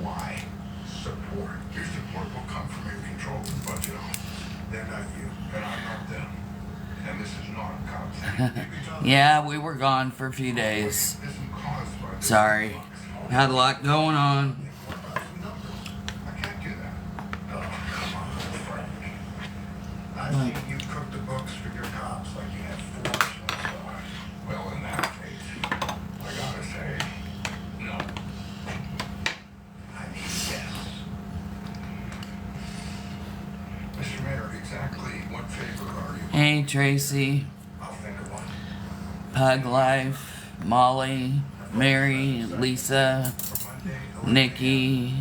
Why? Support. Your support will come from your control and budget. They're not you, and I'm not them. And this is not a cop. Yeah, we were gone for a few days. Sorry. Had a lot going on. I can't do that. Oh, come on. I've seen you cook the books for your cops like you had 4 stars. Well, in that case, I gotta say, no. I mean, yes. Mr. Mayor, exactly what favor are you? Hey, Tracy. I'll think of one. Pug Life, Molly, Mary, Lisa, Nikki,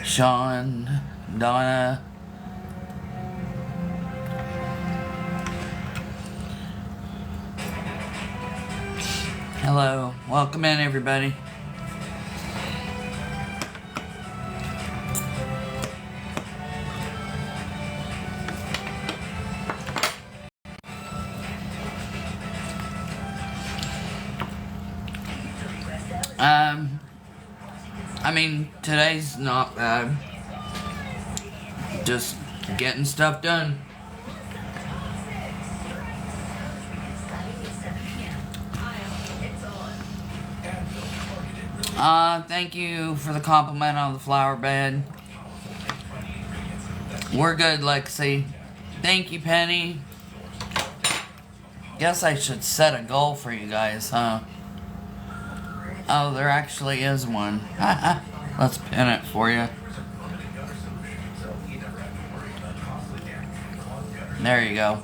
Sean, Donna. Hello. Welcome in, everybody. I mean, today's not bad. Just getting stuff done. Thank you for the compliment on the flower bed. We're good, Lexi. Thank you, Penny. Guess I should set a goal for you guys, huh? Oh, there actually is one. Let's pin it for you. There you go.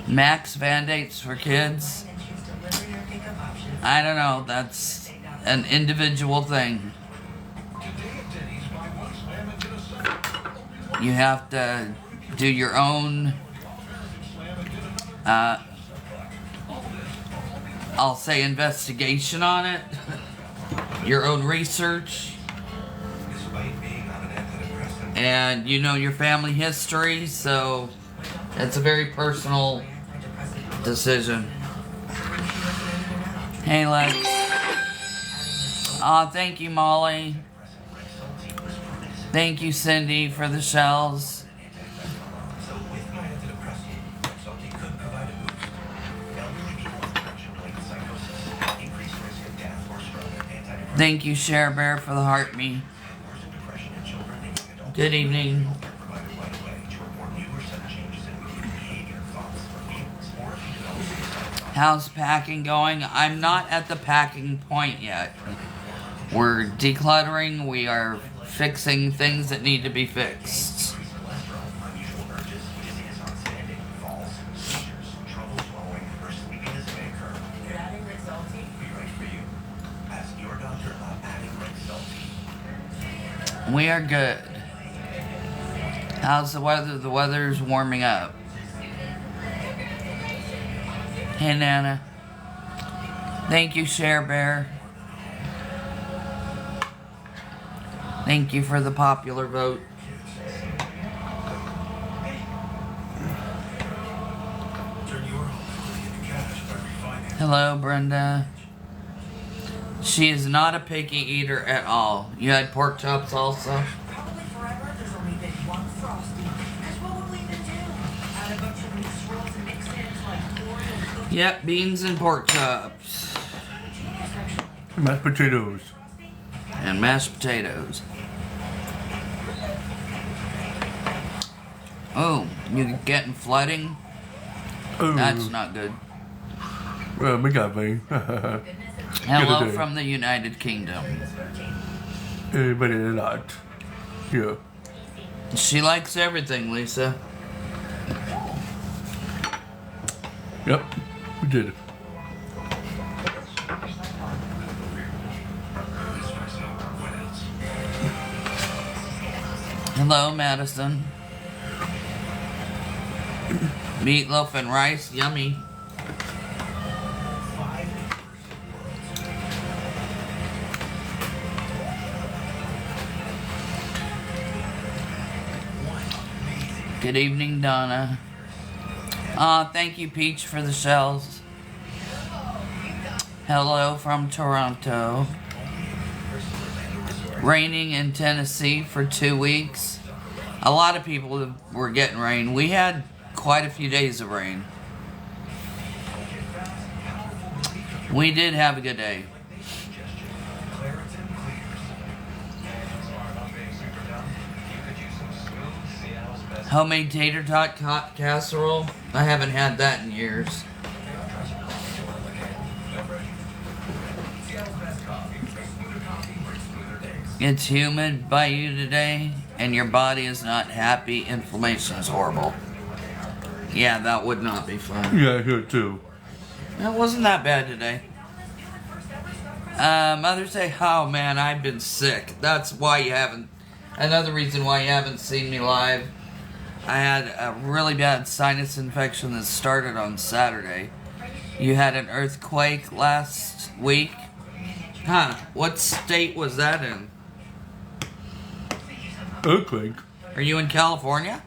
Max Band-Aids for kids. I don't know, that's an individual thing. You have to do your own, I'll say investigation on it, your own research, and you know your family history, so it's a very personal decision. Hey, Lex. Aw, thank you, Molly. Thank you, Cindy, for the shells. Thank you, Share Bear, for the heart me. Good evening. How's packing going? I'm not at the packing point yet. We're decluttering. We are fixing things that need to be fixed. We are good. How's the weather? The weather's warming up. Hey, Nana. Thank you, Share Bear. Thank you for the popular vote. Hello, Brenda. She is not a picky eater at all. You had pork chops also? Probably forever. There's only been one Frosty. Because what would we even do? Add a bunch of mixed rolls and mix-ins like corn and cookies. Yep, beans and pork chops. Mashed potatoes. And mashed potatoes. Oh, you getting flooding? Oh, That's not good. well, we got me. Hello from the United Kingdom. Everybody a lot. Yeah. She likes everything, Lisa. Yep, we did it. Hello, Madison. Meatloaf and rice, yummy. Good evening, Donna. Thank you, Peach, for the shells. Hello from Toronto. Raining in Tennessee for 2 weeks. A lot of people were getting rain. We had quite a few days of rain. We did have a good day. Homemade tater tot casserole. I haven't had that in years. It's humid by you today, and your body is not happy. Inflammation is horrible. Yeah, that would not be fun. Yeah, here too. It wasn't that bad today. Mother's Day. Oh man, I've been sick. That's why you haven't. Another reason why you haven't seen me live. I had a really bad sinus infection that started on Saturday. You had an earthquake last week. Huh? What state was that in? Earthquake. Are you in California?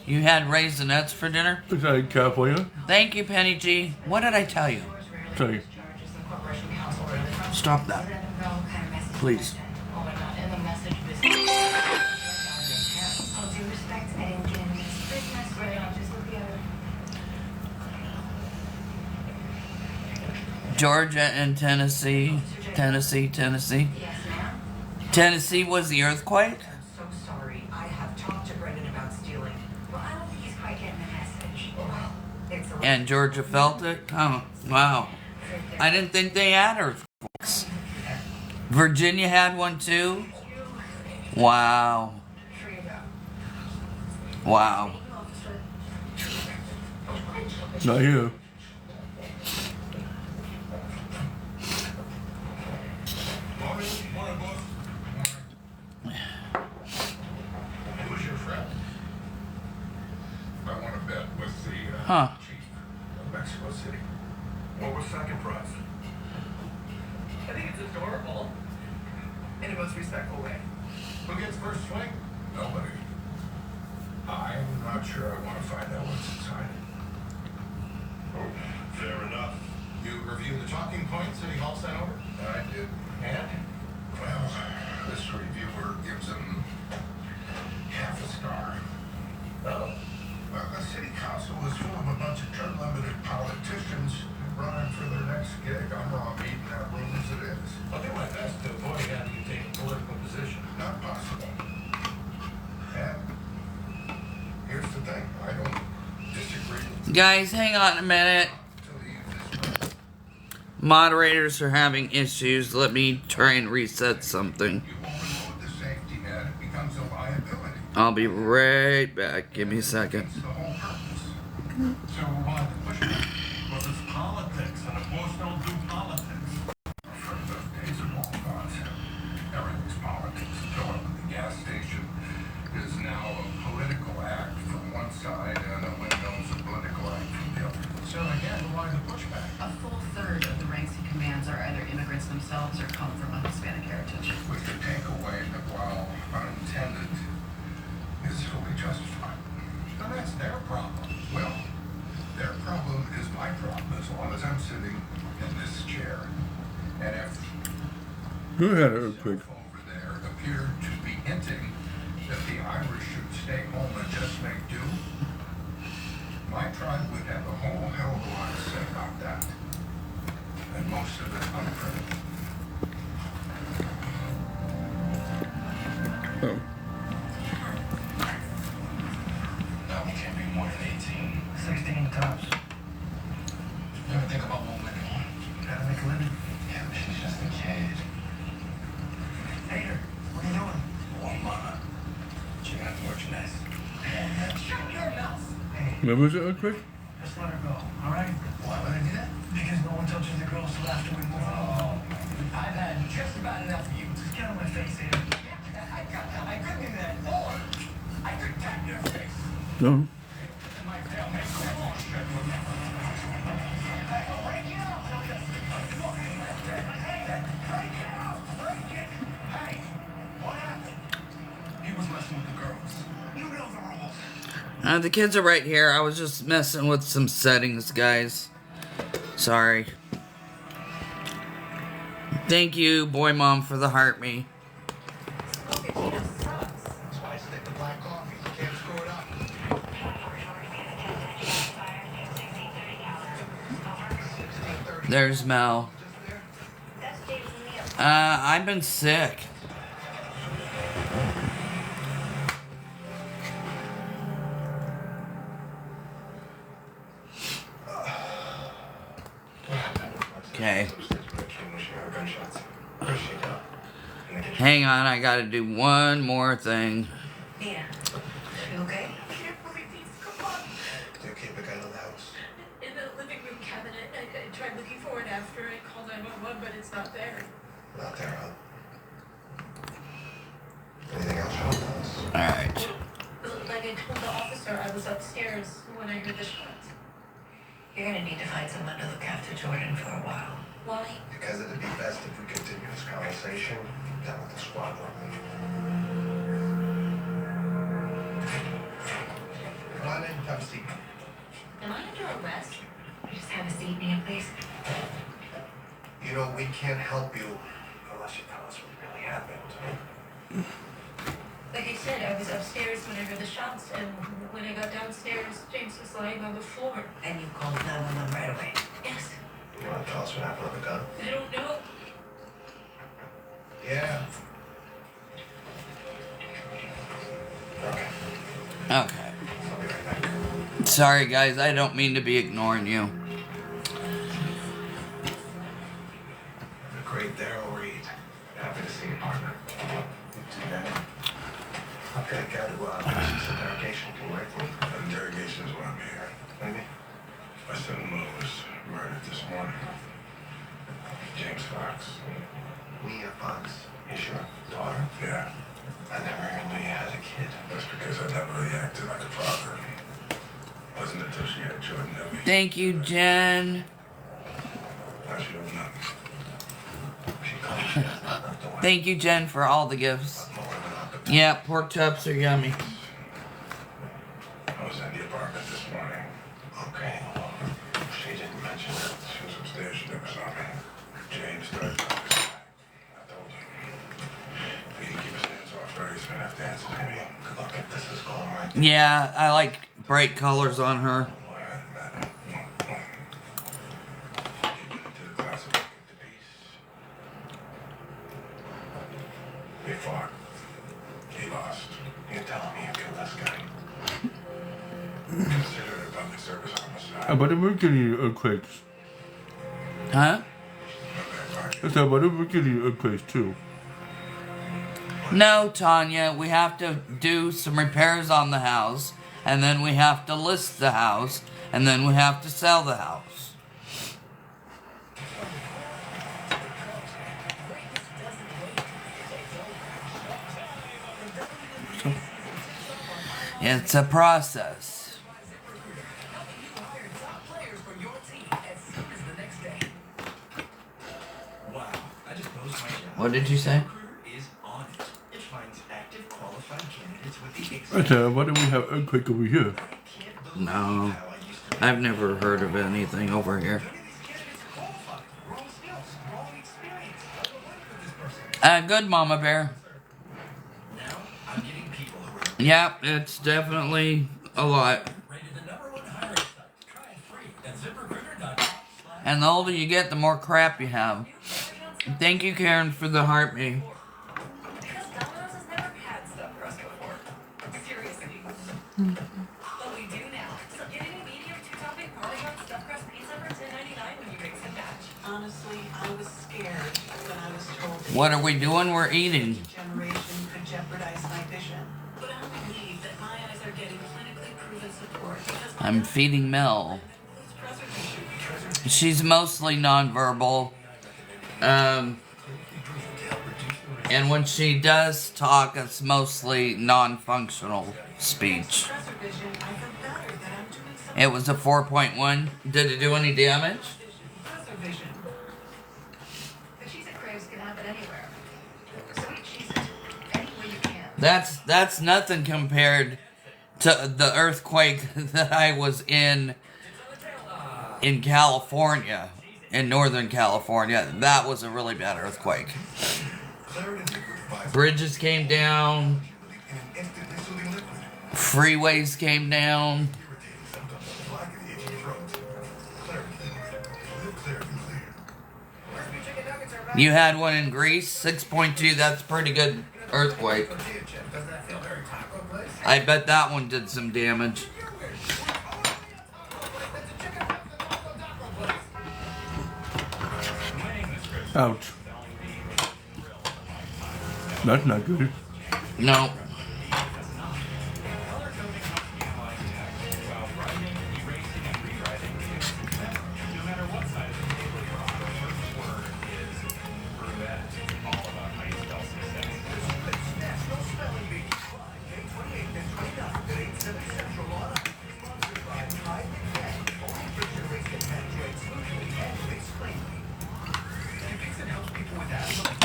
You had raisinets for dinner? Is that in California? Thank you, Penny G. What did I tell you? Sorry. Stop that. Please. Georgia and Tennessee. Tennessee. Tennessee was the earthquake? So sorry. I have talked to Brendan about stealing. Well, I don't think he's quite getting the message. It's a And Georgia felt it? Oh, wow. I didn't think they had earthquakes. Virginia had one too? Wow. Wow. Not here. Who's your friend? I want to bet with the Huh. chief of Mexico City. What was second prize? I think it's adorable. In a most respectful way. Who gets first swing? Nobody. I'm not sure I want to find out what's inside. Oh, fair enough. You reviewed the talking points City Hall sent over? I did. And? Well, this reviewer gives him half a star. Oh. Well, the city council was full of a bunch of unlimited politicians running for their next gig. I'm wrong eating that room as it is. I'll do my best to avoid having you take a political position. Not possible. And here's the thing. I don't disagree with Guys, hang on a minute. to leave this. Moderators are having issues. Let me try and reset something. You overload the safety net, it becomes a liability. I'll be right back. Give me a second. That's the whole purpose. So why the pushback? Well, it's politics, and if most don't do politics. From those days are long gone. Everything's politics. Going to the gas station is now a political act from one side, and a window's a political act from the other. So again, why the pushback? A full third of the ranks he commands are either immigrants themselves or come from a Hispanic heritage. With the takeaway that while unintended, is fully justified. And that's their problem. Well, their problem is my problem as long as I'm sitting in this chair. And if Who had an earthquake? over there appeared to be hinting that the Irish should stay home and just make do, my tribe would have a whole hell of a lot to say about that. And most of it unprinted. Oh. No, we can't be more than 18. 16 tops. You ever think about one woman? Gotta make a living. Yeah, but she's just a kid. Hater, what are you doing? Mama. She got merchandise. Shut your mouth. Hey, When was the earthquake? just let her go, alright? Why would I do that? Because no one touches the girls till after we move on. I've had just about enough of you. Just get on my face, Hater. I couldn't do that. Or I could tap your face. No. My tail makes no bullshit. Hey, break it up! Break it up! Break it! Hey! The kids are right here. I was just messing with some settings, guys. Sorry. Thank you, boy mom, for the heart me. That's why I stick to black coffee. You can't screw it up. 16:30. There's Mel. I've been sick. Okay. Hang on, I gotta do one more thing. Yeah. You okay? I can't believe these. Come on. Do you keep the gun in the house? In the living room cabinet, I tried looking for it after I called 911, but it's not there. Not there, huh? Anything else on the house? Alright. Like I told the officer, I was upstairs when I heard the shots. You're gonna need to find someone to look after Jordan for a while. Why? Because it'd be best if we continue this conversation down at the squad room. Come on in, have a seat. Am I under arrest? Just have a seat, Mia, please. You know, we can't help you unless you tell us what really happened. Like I said, I was upstairs when I heard the shots, and when I got downstairs, James was lying on the floor. And you called 911 right away. Yes. You want to tell us what happened with the gun? I don't know. Yeah. Okay. Okay. I'll be right back. Sorry, guys, I don't mean to be ignoring you. The great Daryl Reed. Happy to see you, partner. You too, man. Okay, got to do some interrogation. Can you wait for me? Interrogation is why I'm here. Maybe? My son-in-law was murdered this morning. James Fox. Mia Fox. You sure? Daughter? Yeah. I never even knew you had a kid. That's because I never really acted like a father. Wasn't until she had Jordan that we... Thank you, Jen. Now she don't know. She claims she has not the way. Thank you, Jen, for all the gifts. More than opportunity. Yeah, pork chops are yummy. I was in the apartment this morning. Okay. She didn't mention it. She was upstairs. She never saw me. James started talking. I told him. If he didn't keep his hands off her, he's gonna have to answer to me. Good luck if this is going right. Yeah, I like bright colors on her. Boy, I hadn't met him. She went into the closet to get the piece. We fought. He lost. You're telling me you killed this guy? Consider it a public service homicide. But we're getting earthquakes. Huh? I said, but we're getting earthquakes too. No, Tanya, we have to do some repairs on the house, and then we have to list the house, and then we have to sell the house. It's a process. Wow, I just posed my job. What did you say? Recruiter is on it. It finds active qualified candidates with the I said, why do we have earthquake over here? No, I've never heard of anything over here. Good, Mama Bear. Now I'm getting people who are Yep, it's definitely a lot. rated the #1 hiring site. Try it free at ZipRecruiter.com. And the older you get, the more crap you have. Thank you, Karen, for the heart me. Because Domino's has never had stuffed crust before. Seriously. But we do now. So get any medium two-topping Parmesan stuffed crust pizza for $10.99 when you mix and match. Honestly, I was scared when I was told that What are we doing? We're eating. generation could jeopardize my vision. But I believe that my eyes are getting clinically proven support because my I'm feeding Mel. includes preservation. She's mostly nonverbal. And when she does talk, it's mostly non-functional speech. Preservation, I feel better that I'm doing something. It was a 4.1. Did it do any damage? Preservation. The cheese at Crave's can happen anywhere. So eat cheeses any way you can. That's nothing compared to the earthquake that I was in California, in Northern California. That was a really bad earthquake. Bridges came down. Freeways came down. You had one in Greece, 6.2. That's a pretty good earthquake. I bet that one did some damage. Ouch. That's not good. No.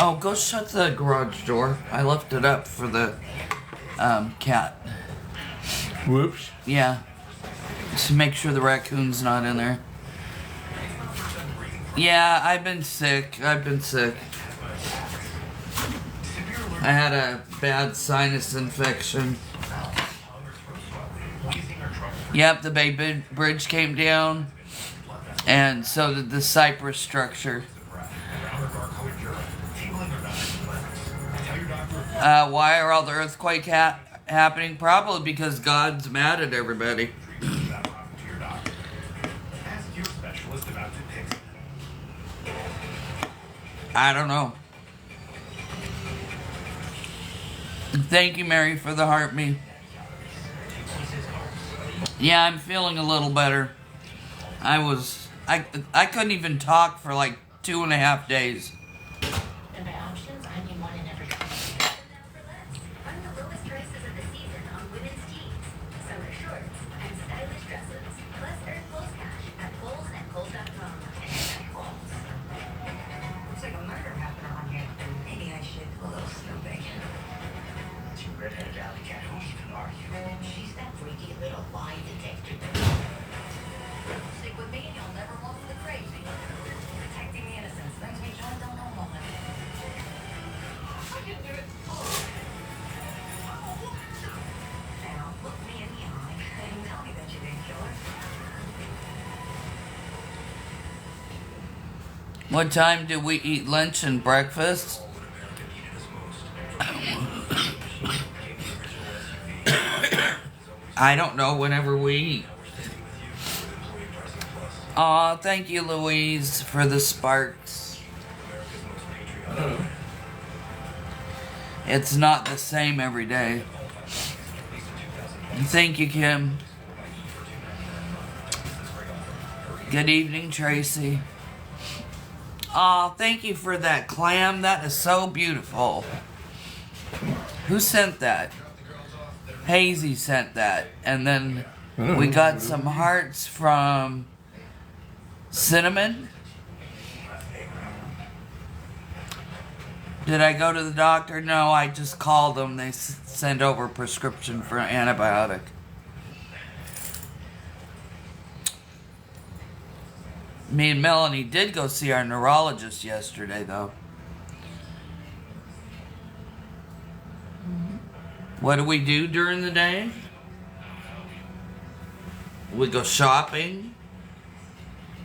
Oh, go shut the garage door. I left it up for the cat. Whoops. Yeah. To make sure the raccoon's not in there. Yeah, I've been sick. I had a bad sinus infection. Yep, the Bay Bridge came down. And so did the Cypress structure. Why are all the earthquakes happening? Probably because God's mad at everybody. I don't know. Thank you, Mary, for the heart me. Yeah, I'm feeling a little better. I couldn't even talk for like 2.5 days. And by options, I mean one in every couple. Find the lowest prices of the season on women's tees, summer shorts, and stylish dresses. Plus earn Kohl's cash at Kohl's and Kohl's.com. Looks like a murder happened around here. Maybe I should a little snooping. Two redheaded alley cat, who even are you? She's that freaky little lie detector. Stick with me and you'll never walk the crazy. Protecting the innocents brings me joy till no moment. I can do it. Now, look me in the eye and tell me that you didn't kill her. What time do we eat lunch and breakfast? I don't know, whenever we eat. Aw, thank you, Louise, for the sparks. It's not the same every day. Thank you, Kim. Good evening, Tracy. Aw, thank you for that clam. That is so beautiful. Who sent that? Hazy sent that. And then we got some hearts from Cinnamon. Did I go to the doctor? No, I just called them. They sent over a prescription for an antibiotic. Me and Melanie did go see our neurologist yesterday, though. What do we do during the day? We go shopping.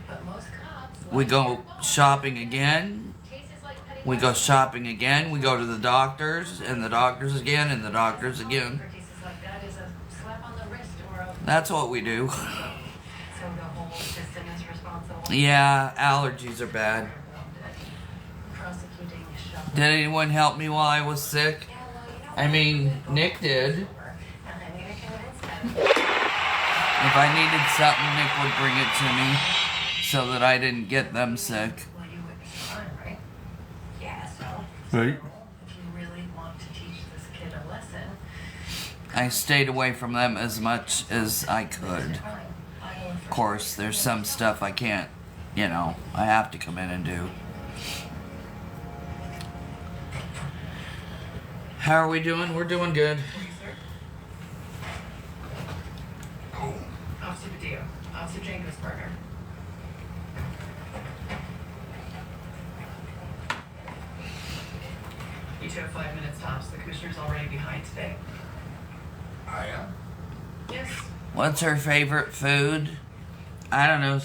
But most cops We go shopping again. cases like petty We go shopping again. We go to the doctors, and the doctors again, and the doctors again. for cases like that is a slap on the wrist or a That's what we do. so the whole system is responsible. Yeah, allergies are bad. Prosecuting shop. Did anyone help me while I was sick? I mean, Nick did. If I needed something, Nick would bring it to me so that I didn't get them sick. Well, you witnessed crime, right? Yeah, so Right? if you really want to teach this kid a lesson, I stayed away from them as much as I could. crime, I will Of course, there's some stuff I can't, I have to come in and do. How are we doing? We're doing good. Officer Jenkins' partner. You two have 5 minutes tops. The commissioner's already behind today. I am. Yes. What's her favorite food? I don't know.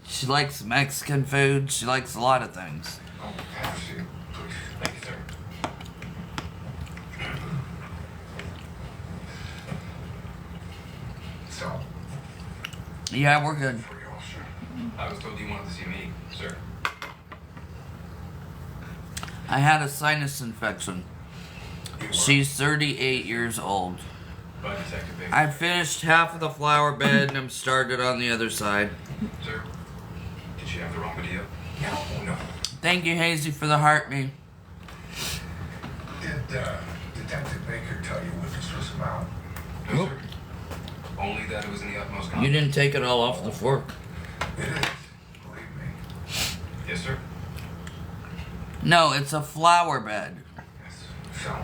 She likes Mexican food. She likes a lot of things. Oh, pass you, please. Thank you, sir. So, Yeah, we're good. for you all, sir. I was told you wanted to see me, sir. I had a sinus infection. She's 38 years old. By Detective Baker. I finished half of the flower bed and I'm started on the other side. Sir, did she have the wrong video? No. Thank you, Hazy, for the heart me. Did Detective Baker tell you what this was about? No, Nope. sir. Only that it was in the utmost You confidence. didn't take it all off the fork. It is, believe me. Yes, sir. No, it's a flower bed. Yes. So,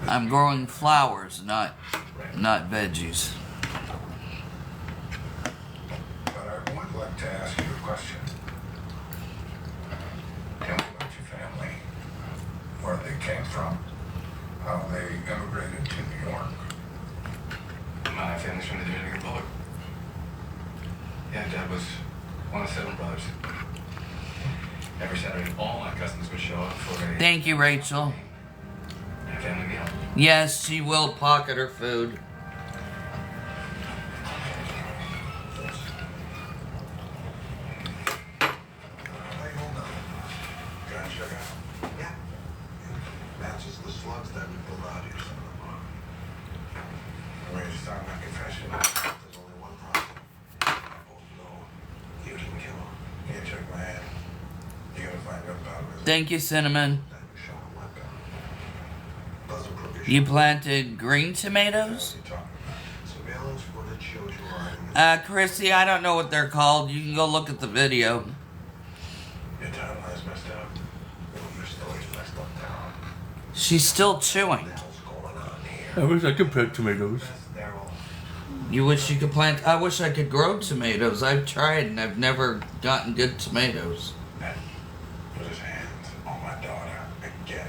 I'm growing flowers, not veggies. but I would like to ask you a question. Tell me about your family, where they came from, how they immigrated to New York. My family's from the Dominican Republic. Yeah, Dad was one of 7 brothers. Every Saturday, all my cousins would show up for a Thank you, Rachel. family meal. Yes, she will pocket her food. Hey, hold on. Got check out? Yeah. Matches the slugs that we pulled out here, son of a. I'm ready to start my confession. There's only one problem. I both know you didn't kill him. Can't check my head. You're gonna find out about it. Thank you, Cinnamon. That was shot a weapon. Doesn't prove your You shot. planted green tomatoes? What are you talking about? Surveillance footage shows you riding the Chrissy, I don't know what they're called. You can go look at the video. Your timeline's messed up. Your story's messed up down. She's still chewing. What the hell's going on here? I wish I could plant tomatoes. That's Daryl. You wish you could plant. I wish I could grow tomatoes. I've tried and I've never gotten good tomatoes. Ben put his hands on my daughter again.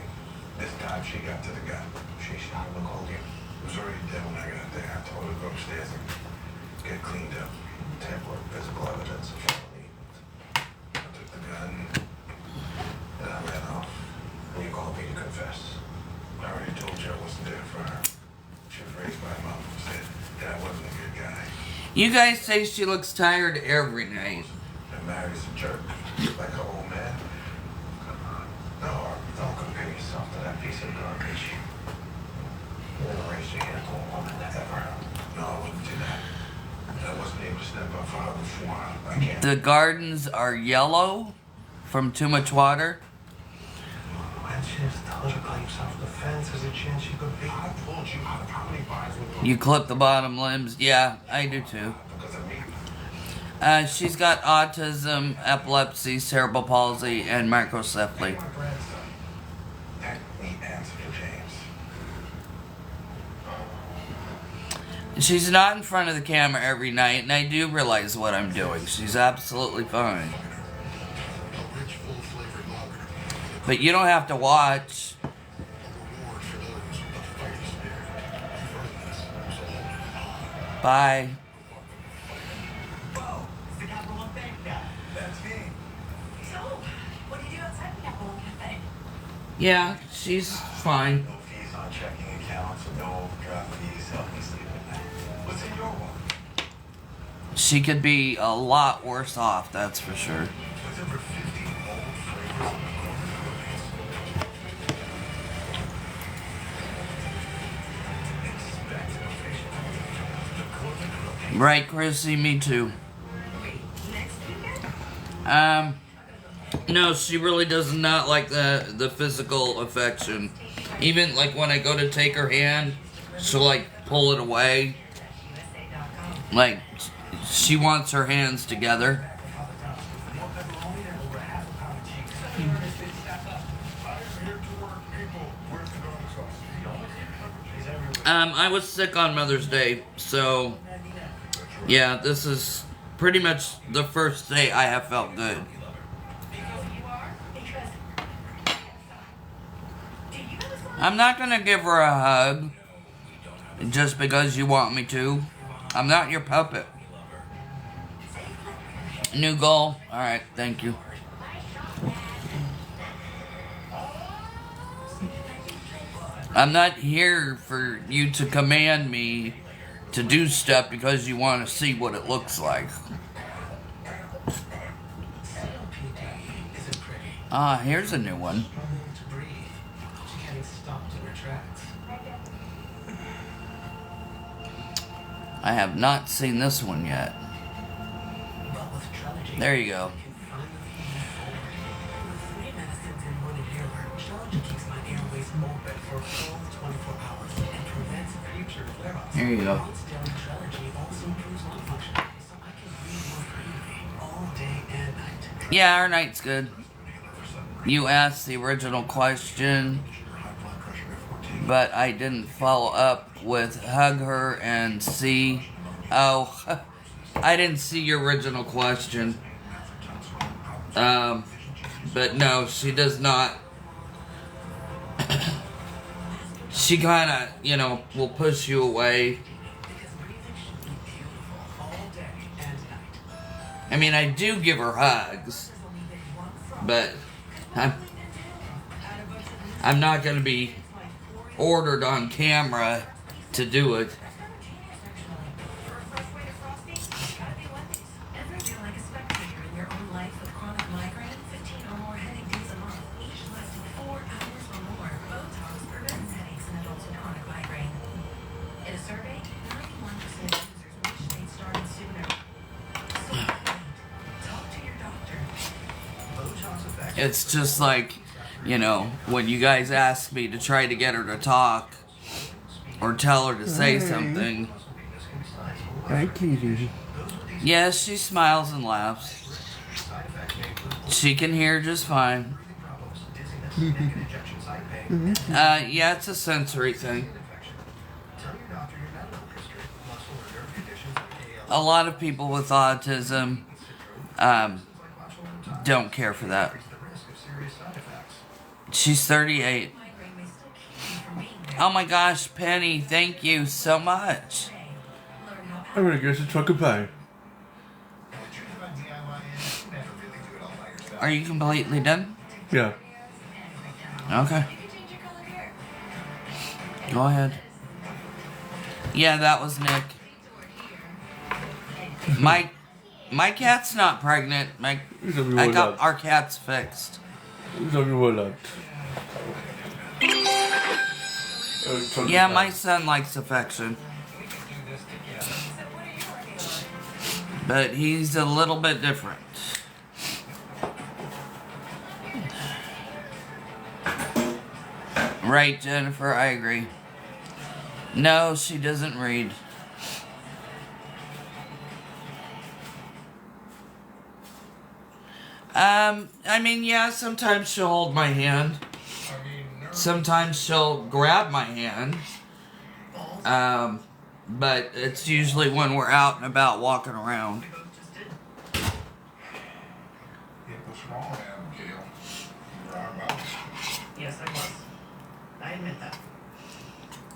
This time she got to the gun. She shot him cold. It was already dead when I got there. I told her to go upstairs and get cleaned up. Tamper with physical evidence of felony. I took the gun and I ran off. And you called me to confess. I already told you I wasn't there for her. She was raised by a mom who said that I wasn't a good guy. You guys say she looks tired every night. And Mary's a jerk, like her old man. No, don't compare yourself to that piece of garbage. You never raised your hand to a woman, ever. No, I wouldn't do that. I wasn't able to step up for her before. I can't. The gardens are yellow from too much water. When she has told her to climb self-defense, there's a chance she could be. I told you how many bars we You clip the bottom limbs. Yeah, I do too. because of me. She's got autism, epilepsy, cerebral palsy, and microcephaly. My grandson. That neat answer for James. She's not in front of the camera every night, and I do realize what I'm doing. She's absolutely fine. A rich, full-flavored lager. But you don't have to watch. A reward for those with the fighting spirit. Furnace, so Bye. Whoa, it's the Capital One Bank guy. that's me. So, what do you do outside the Capital One Cafe? Yeah, she's fine. No fees on checking accounts, no overdraft fees. Help me sleep at night. What's in your one? She could be a lot worse off, that's for sure. With over 50 old flavors in the Expect innovation. The Golden Cookie. Right, Chrissy, me too. Next weekend? No, she really does not like the physical affection. Even like when I go to take her hand, she'll like pull it away. USA.com. Like she wants her hands together. I was sick on Mother's Day, so Yeah, this is pretty much the first day I have felt good. I'm not gonna give her a hug just because you want me to. I'm not your puppet. New goal. Alright, thank you. I'm not here for you to command me to do stuff because you want to see what it looks like. COPD isn't pretty. Ah, here's a new one. Struggling to breathe. She's getting stopped in her tracks. I have not seen this one yet. But with Trelegy, There you go. you can finally move forward. With 3 medicines in one inhaler, Trelegy keeps my airways open for a full 24 hours and prevents future flare-ups. Here you go. Once daily Trelegy also improves lung function, so I can breathe more freely all day and night. Yeah, our night's good. You asked the original question, but I didn't follow up with hug her and see. Oh, I didn't see your original question. But no, she does not. She kind of, will push you away. I mean, I do give her hugs, but I'm not going to be ordered on camera to do it. Ever feel like a spectator in your own life with chronic migraine? 15 or more headache days a month, each lasting 4 hours or more. Botox prevents headaches in adults with chronic migraine. In a survey, 91% of users wish they'd started sooner. So talk to your doctor. Botox effects. It's just like, when you guys ask me to try to get her to talk or tell her to say something. Hi, Kitty. Yes, she smiles and laughs. She can hear just fine. Yeah, it's a sensory thing. A lot of people with autism don't care for that. She's 38. Oh my gosh, Penny, thank you so much. I'm gonna get some chocolate pie. Are you completely done? Yeah. Okay. Go ahead. Yeah, that was Nick. My cat's not pregnant. I got our cats fixed. Yeah, my son likes affection. But he's a little bit different. Right, Jennifer, I agree. No, she doesn't read. I mean, yeah, sometimes she'll hold my hand. Sometimes she'll grab my hand. But it's usually when we're out and about walking around. It was wrong, Abigail. You were wrong about it. Yes, I was. I admit that.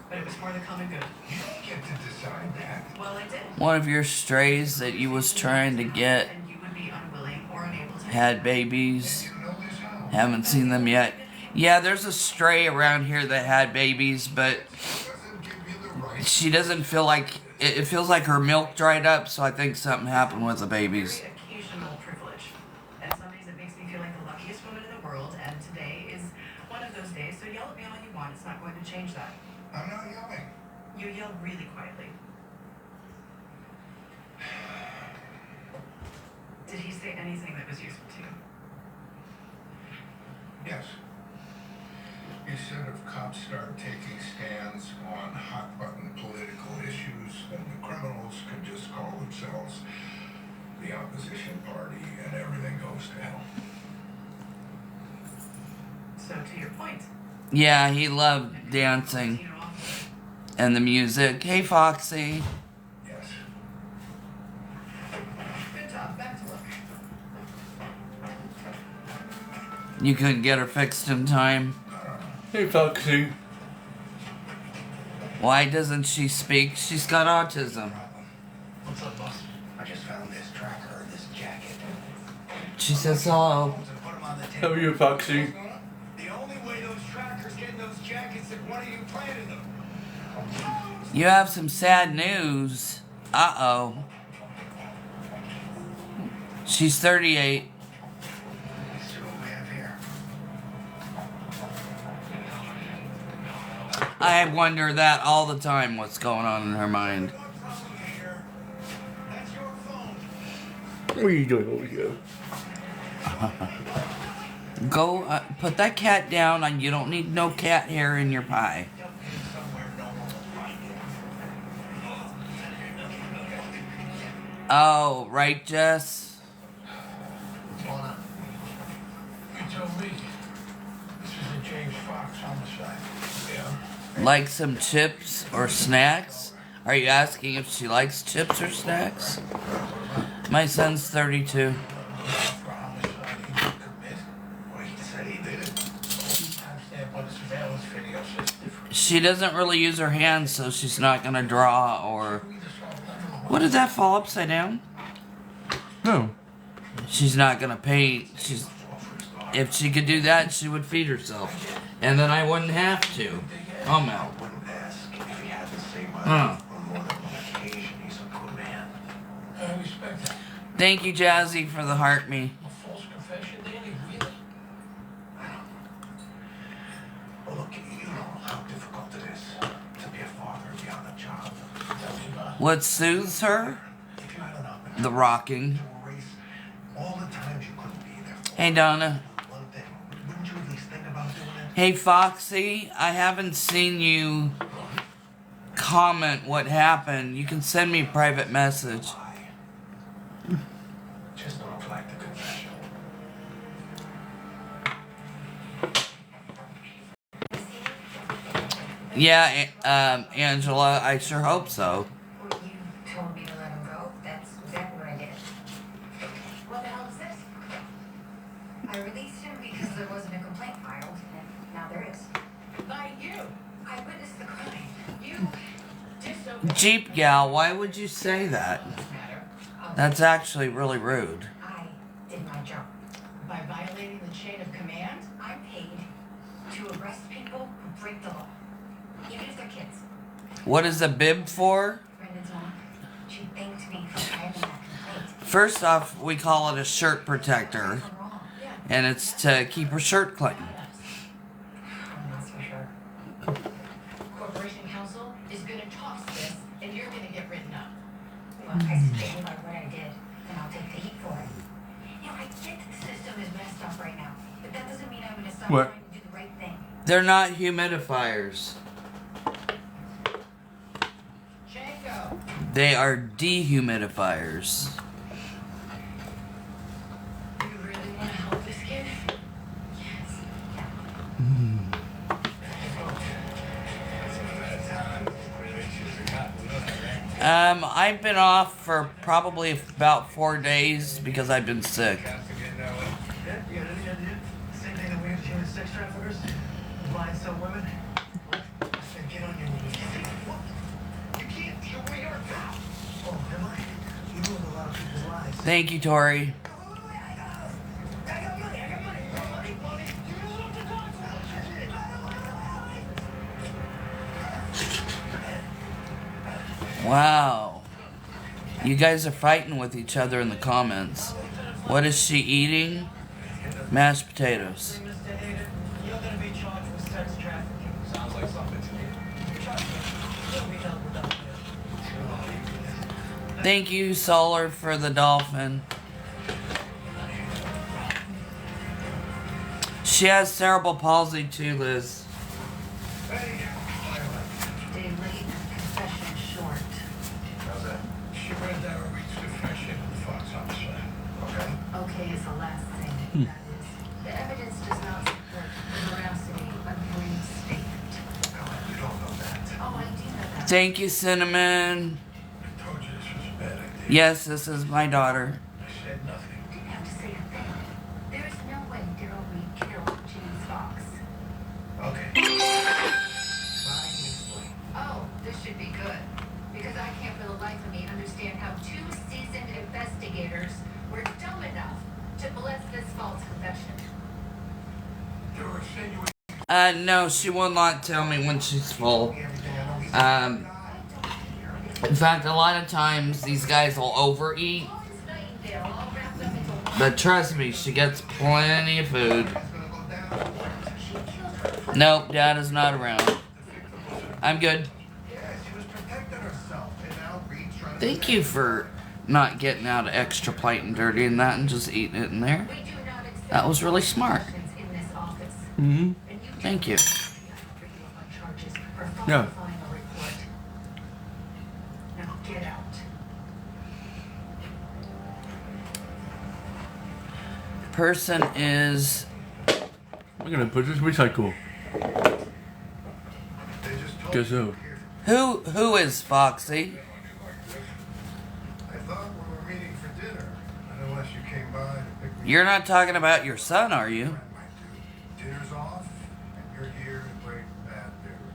But it was for the common good. You don't get to decide that. Well, I did. One of your strays that you was trying to get And you would be unwilling or unable to. had babies. You know this house. Haven't seen them yet. Yeah, there's a stray around here that had babies, but Doesn't give you the right. she doesn't feel like it feels like her milk dried up, so I think something happened with the babies. Very occasional privilege. And some days it makes me feel like the luckiest woman in the world, and today is one of those days, so yell at me all you want, it's not going to change that. I'm not yelling. You yell really quietly. Did he say anything that was useful to you? Yes. He said if cops start taking stands on hot-button political issues, then the criminals could just call themselves the opposition party and everything goes to hell. So to your point. Yeah, he loved dancing and the music. Hey, Foxy. Yes. You couldn't get her fixed in time. Hey, Foxy. Why doesn't she speak? She's got autism. What's up, boss? I just found this tracker in this jacket. She says hello. Put 'em on the How table. are you, Foxy? The only way those trackers get in those jackets if one of you planted them. You have some sad news. Uh-oh. She's 38. Let's see what we have here. I wonder that all the time, what's going on in her mind. No problem here. That's your phone. What are you doing over here? Go, put that cat down, and you don't need no cat hair in your pie. Somewhere no one will find it. Oh, right, Jess? What's going on? You told me. This is a James Fox homicide. Yeah. Like some chips or snacks? Are you asking if she likes chips or snacks? My son's 32. For homicide he didn't commit. Well, he said he did it. Timestamp on the surveillance video says different. She doesn't really use her hands, so she's not gonna draw or... What did that fall upside down? No. She's not gonna paint. If she could do that, she would feed herself. And then I wouldn't have to. Oh, Mel. Wouldn't ask if he had the same Huh. on more than one occasion. He's a good man. I respect that. Thank you, Jazzy, for the heart me. A false confession, Danny? Really? Well, look, you know how difficult it is to be a father and be on the job. Tell me about it. What soothes her? If you had an opportunity The rocking. to erase all the times you couldn't be there for Hey, Donna. one thing, wouldn't you at least think about doing it? Hey, Foxy, I haven't seen you comment what happened. You can send me a private message. Why? Just don't reflect the confession. Yeah, Angela, I sure hope so. Well, you told me to let him go. That's exactly what I did. What the hell is this? I released him because there wasn't a complaint filed, and now there is. By you. I witnessed the crime. You disobeyed Jeep gal, why would you say that? this matter That's actually really rude. I did my job. by violating the chain of command. I'm paid to arrest people who break the law, even if they're kids. What is a bib for? Brendan's mom, she thanked me for filing that complaint. First off, we call it a shirt protector, I'm wrong. and it's to keep her shirt clean. That's for sure. Corporation counsel is gonna toss this, and you're gonna get written up. Well, I stand by what I did, and I'll take the heat for it. You know, I get that the system is messed up right now, but that doesn't mean I'm going to stop What? trying to do the right thing. They're not humidifiers. Django. They are dehumidifiers. You really wanna help this kid? Yes. I've been off for probably about 4 days because I've been sick. Yeah, you got any idea? Same thing that we have to with sex traffickers? Blind some women? Then get on your knees. What? You can't. You're way out now. Oh, am I? You ruined a lot of people's lives. Thank you, Tori. I got money. I got money. Money. You know what to talk about. Wow. You guys are fighting with each other in the comments. What is she eating? Mashed potatoes. Mr. Hader, you're gonna be charged with sex trafficking. Sounds like something to me. Trust me, you'll be held without bail. Thank you, Solar, for the dolphin. She has cerebral palsy too, Liz. Day late, confession short. How's that? She read that Reed's confession in the Fox homicide. Okay. Okay is the last thing. That is, the evidence does not support the veracity of Breed's statement. You don't know that. Oh, I do know that. Thank you, Cinnamon. I told you this was a bad idea. Yes, this is my daughter. I said nothing. You didn't have to say a thing. There is no way Daryl Reed killed No, she will not tell me when she's full. Everything I know he's In fact, a lot of times these guys will overeat. But trust me, she gets plenty of food. Nope, Dad is not around. I'm good. she was protecting herself, and now Reed's trying to Thank you for not getting out an extra plate and dirtying that and just eating it in there. We do not accept That was really smart. questions in this office. Mm-hmm. And you Thank you. bring you up on charges for Yeah. falsifying a report. Now get out. Person is. I'm gonna put this recycle. They just told Guess so. you here. Who is Foxy? I thought we were meeting for dinner, unless you came by to pick me You're not talking about your son, are you? up. Might do. Dinner's off, and you're here to break bad news.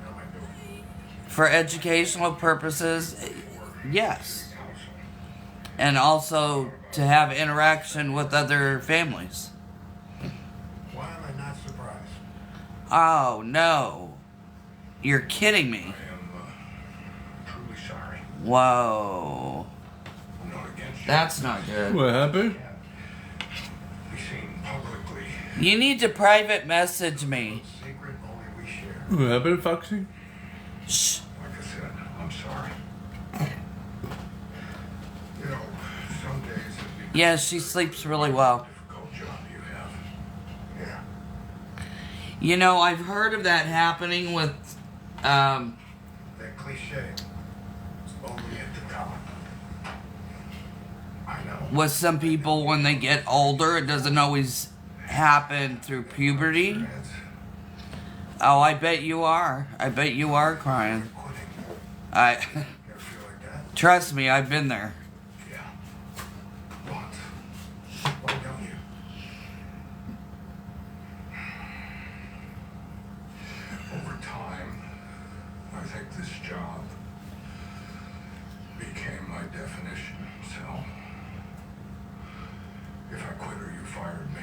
How am I doing? For educational purposes, yes. And also to have interaction with other families. Why am I not surprised? Oh, no. You're kidding me. I am truly sorry. Whoa. I'm not against you. That's not good. What happened? Be seen publicly. You need to private message me. Secret only we share. What happened, Foxy? Shh. Like I said, I'm sorry. You know, some days it'd be Yeah, she sleeps really well. a difficult job you have. Yeah. You know, I've heard of that happening with, That cliche is only at the top. I know. with some people when they get older. It doesn't always happen through puberty. It's Oh, I bet you are. I bet you are crying. quitting. I Ever feel like that? trust me, I've been there. Yeah. What? Why don't you? Over time, I think this job became my definition. So, if I quit or you fired me,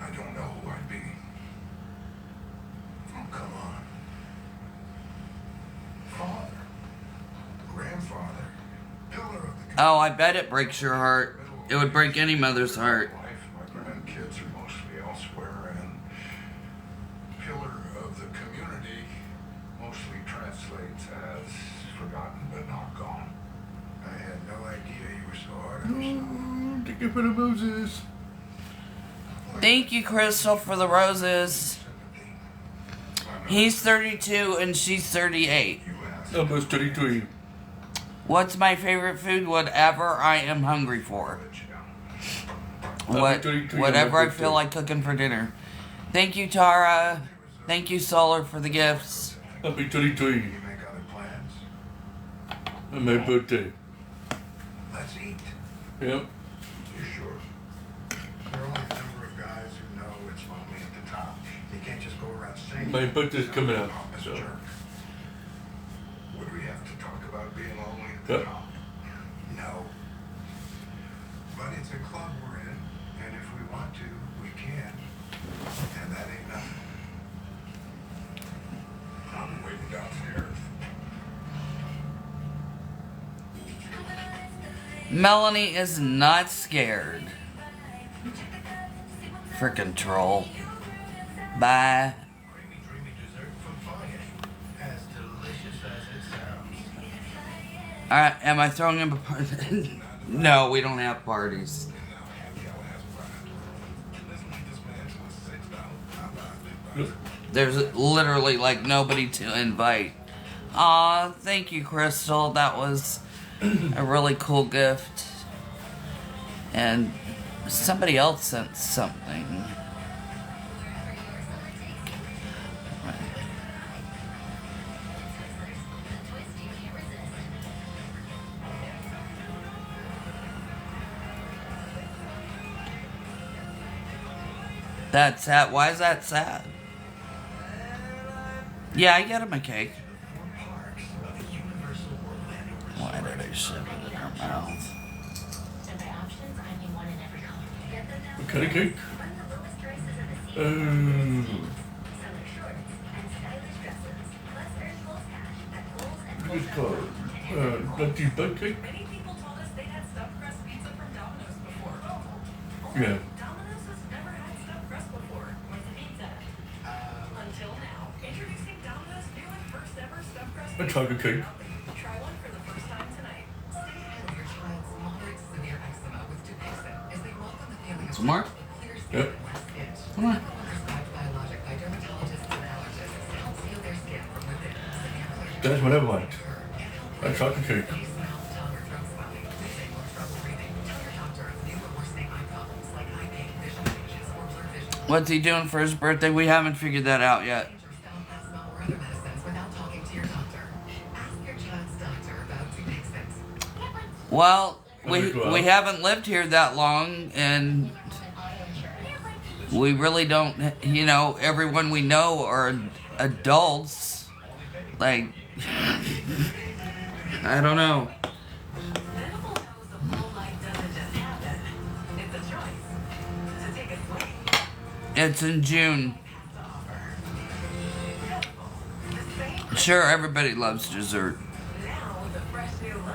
I don't know who I'd be. Oh, come on. Father, grandfather, pillar of the Oh, I bet it breaks your heart. It would break any mother's heart. life. My grandkids are mostly elsewhere, and pillar of the community mostly translates as forgotten but not gone. I had no idea you were so hard on yourself. Oh, thank you for the roses. Thank you, Crystal, for the roses. He's 32 and she's 38. You asked. Almost 33. What's my favorite food? Whatever I am hungry for. What, 33 on whatever my I feel birthday. like cooking for dinner. Thank you, Tara. Thank you, Solar, for the gifts. Happy 33 You make other plans? on my birthday. Let's eat. Yep. You sure? There are only a number of guys who know it's lonely at the top. You can't just go around saying My birthday's coming up, Pompous so. jerk. Would we have to talk about being lonely at the Yep. top? No. But it's a club we're in, and if we want to, we can. And that ain't nothing. I'm waiting downstairs. Melanie is not scared. Frickin' troll. Bye. Creamy, dreamy dessert from Fire. As delicious as it sounds. Alright, am I throwing him a party? No, we don't have parties. And now happy hour has arrived. Let's lead this man to a sit-down. How about it? There's literally like nobody to invite. Aw, thank you, Crystal. That was a really cool gift. And somebody else sent something. That's sad. Why is that sad? Yeah, I get him a cake. Why did I shove it in her mouth? And by options, I mean one in every color. Cut a cake. Among the lowest prices of the season. Summer shorts and stylish dresses. Plus earn Kohl's cash at Kohl's and What is Kohl's. it called? Lucky butt cake? Many people told us they had stuffed crust pizza from Domino's before. Yeah. Domino's has never had stuffed crust before. Where's the pizza? Until now. Introducing Domino's new and first ever stuffed crust A chocolate cake. Try one for the first time tonight. Stay ahead of your child's moderate to severe eczema with Dupixent as they welcome the feeling of Some more? clear skin Yep. and less itch. Come on. Prescribed biologic by dermatologists and allergists helps heal their skin from within. Severe allergic That's what I want. occur A and chocolate cake. face, mouth, tongue, or throat swelling, wheezing, or trouble breathing. Tell your doctor of new or worsening eye problems like eye pain, vision changes, or blurred vision. What's he doing for his birthday? We haven't figured that out yet. Or stop asthma or other medicines without talking to your doctor. Ask your child's doctor about Dupixent. Well, we haven't lived here that long, and we really don't, you know, everyone we know are adults. Like, I don't know. Medical knows the full life doesn't just happen. It's a choice to take a swing. It's in June. The same Sure, everybody loves dessert. now with a fresh new look.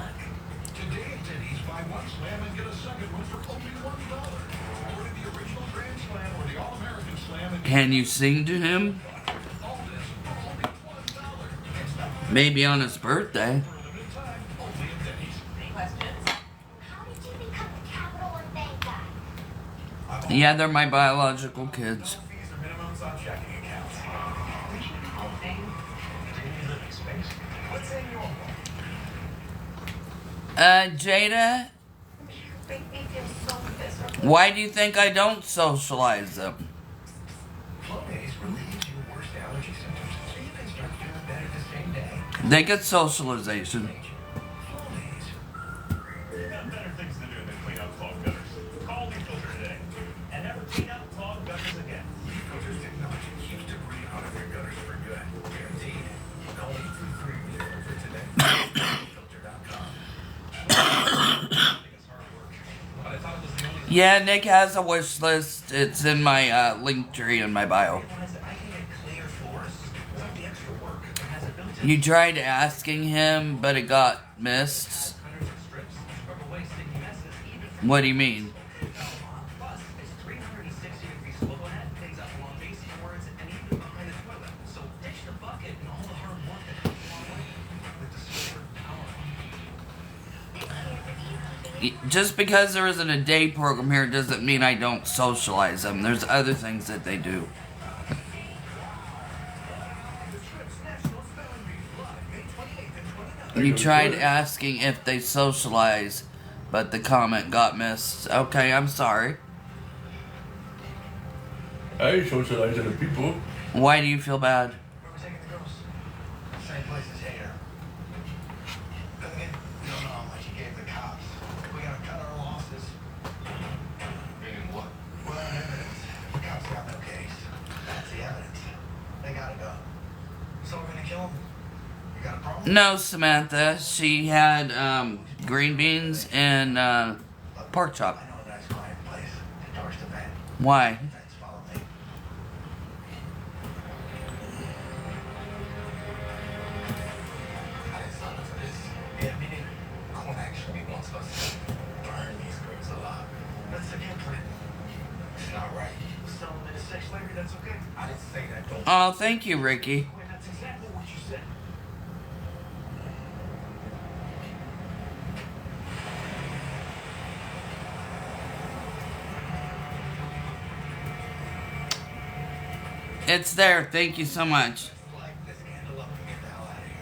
Today at Denny's, buy one slam and get a second one for only $1. Order the original Grand Slam or the All-American Slam and Can you sing to him? all this for only $1. Maybe on his birthday. For a limited time, only at Denny's. Any questions? How did you become a Capital One bank guy? Yeah, they're my biological kids. Fees or minimums on checking accounts. Daily living space. What's in your home? Jada, Make me feel so miserable. why do you think I don't socialize them? Flonase relieves your worst allergy symptoms, so you can start feeling better the same day. They get socialization. Flonase. You've got better things to do than clean out clogged gutters. Call Filter today and never clean out clogged gutters again. Filters technology keeps debris out of your gutters for good. Guaranteed. Call 833 Filter today. Filter.com. It's hard work. But I thought it was the only Yeah, Nick has a wish list. It's in my link tree in my bio. I can get clear floors without the extra work. It has a built-in You tried asking him, but it got missed. hundreds of strips. Scrub away sticky messes, even What do you mean? plus, it's 360-degree swivel head, things up along baseboards, and even behind the toilet. So ditch the bucket and all the hard work that comes along with it. With the super power. Just because there isn't a day program here doesn't mean I don't socialize them. There's other things that they do. You tried asking if they socialize, but the comment got missed. Okay, I'm sorry. I socialize other people. Why do you feel bad? Where we taking the girls? Same place as here. Then again, we don't know how much he gave the cops. We gotta cut our losses. Meaning what? Well, evidence. The cops got no case. That's the evidence. They gotta go. So we're gonna kill them? You got a problem? No, Samantha. She had green beans and pork chop. I know a nice quiet place. Doors to bed. Why? Thanks, follow me. I didn't sign up for this. Yeah, me neither. Corn actually wants us to burn these girls alive. That's the game plan. It's not right. So, it's sex slavery, that's okay? I didn't say that, don't Oh, thank you, Ricky. Wait, that's exactly what you said. It's there. Thank you so much. Light this candle up and get the hell out of here.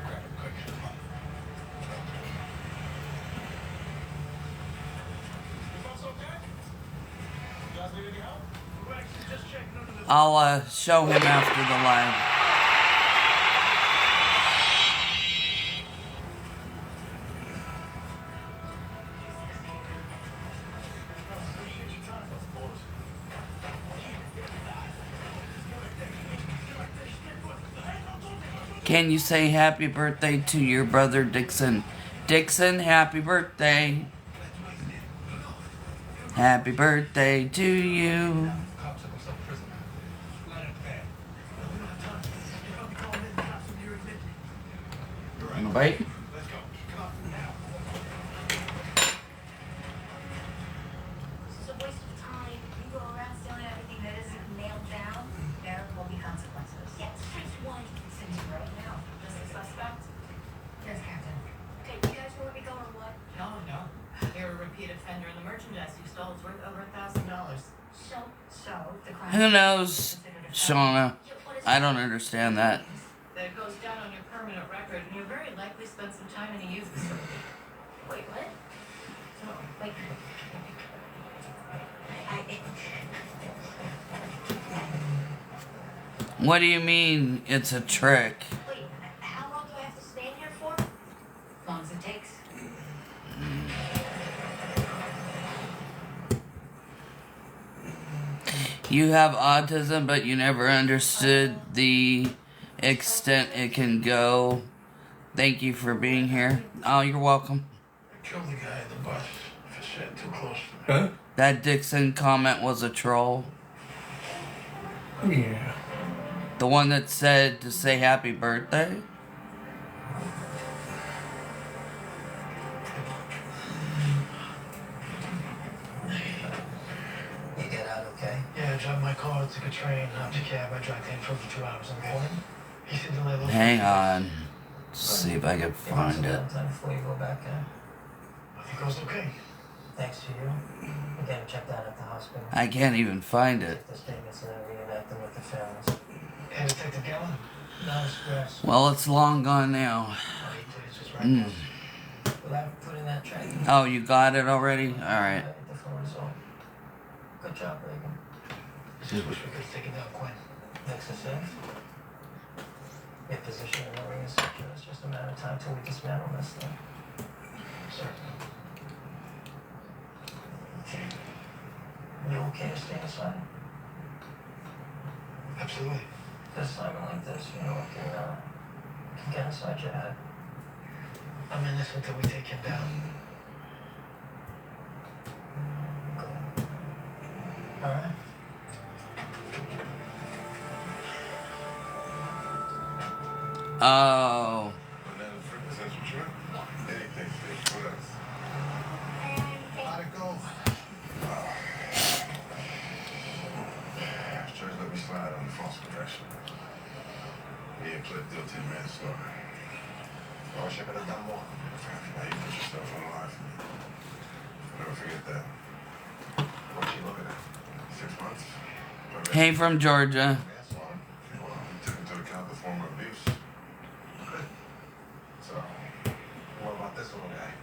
Grab it quick. Come on. You folks okay? You guys need any help? We're actually just checking under the I'll show him after the live. Can you say happy birthday to your brother Dixon? Dixon, happy birthday. Happy birthday to you. Cops took himself to prison. Light up bad. We don't have time. You're probably calling in the cops from here in Midway. You're Wanna right. bite? Let's go. Come on, now. This is a waste of time. You go around stealing everything that isn't nailed down, there will be consequences. Yes, which one? Send you right now. Just a suspect? Yes, Captain. Okay, you guys know where we go or what? No. You're a repeat offender, and the merchandise you stole is worth over $1,000. So, the crime. Who knows, considered a Shauna? Yeah, what is I don't understand that. That it goes down on your permanent record, and you very likely spent some time in a youth facility. Wait, what? No, like. What do you mean it's a trick? Wait, how long do I have to stay in here for? As long as it takes. You have autism, but you never understood the extent it can go. Thank you for being here. Oh, you're welcome. I killed the guy at the bus for sitting too close to me. Huh? That Dixon comment was a troll. Yeah. The one that said to say happy birthday? You get out okay? Yeah, I dropped my car, took a train, hopped a cab, I dragged him for 2 hours in the morning. He said to lay low. Hang on. See if I can find it. Time before you go back in. I think I was okay. Thanks to you. I'm getting checked out at the hospital. I can't even find it. The statements and reenact them with the families. And Detective Gellin? No stress. Well, it's long gone now. Oh, he please just write Mm. this. Without putting that track. Oh, you got it already? Alright. Different result. Good job, Reagan. Just wish we could take it down, Quinn. Next to six. Your position in the ring is secure. It's just a matter of time till we dismantle this thing. Certainly. You okay to stay aside? Absolutely. This time like this, you know, it can get inside your head. I'm in this until we take him down. Good. All right. Oh. Banana fruit, is that what you're? Anything, please. What else? How'd it go? Judge let me slide on the false confession. He had pled guilty to manslaughter. I wish I could have done more. Now you put yourself on the line for me. I'll never forget that. What's she looking at? 6 months? Hey from Georgia. Manslaughter? Well, we took into account the form of abuse. So, what about this little guy?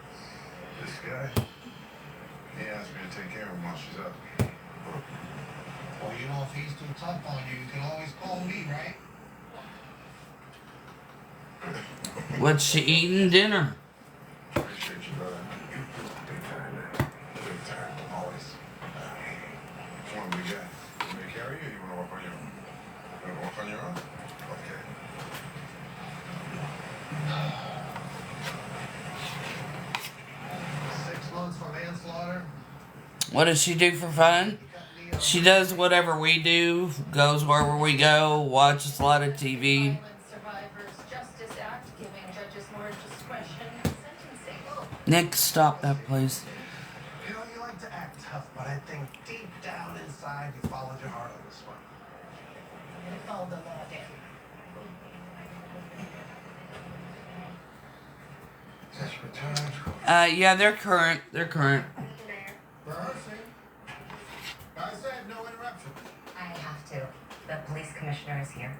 This guy? He asked me to take care of him while she's up. Well, you know, if he's too tough on you, you can always call me, right? What's she eating dinner? Appreciate you, brother. Big time, man. Big time, always. Which one we got? You want me to carry you or you want to walk on your own? You want to walk on your own? Okay. 6 months for manslaughter. What does she do for fun? She does whatever we do, goes wherever we go, watches a lot of TV. Violence Survivors Justice Act, giving judges more discretion in sentencing. Nick, stop that, please. You know, you like to act tough, but I think deep down inside you followed your heart on this one. I'm gonna follow the law, Dan. Just returned. Yeah, they're current. They're current. Rehearsing. I said no interruption. I have to. The police commissioner is here.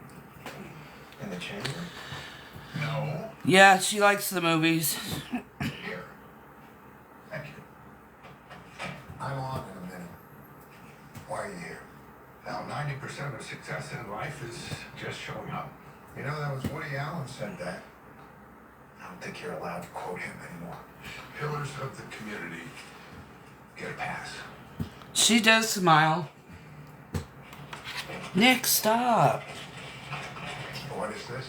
In the chamber? No. Yeah, she likes the movies. Here. Thank you. I'm on in a minute. Why are you here? Now, 90% of success in life is just showing up. You know, that was Woody Allen said that. I don't think you're allowed to quote him anymore. Pillars of the community get a pass. She does smile. Nick, stop. What is this?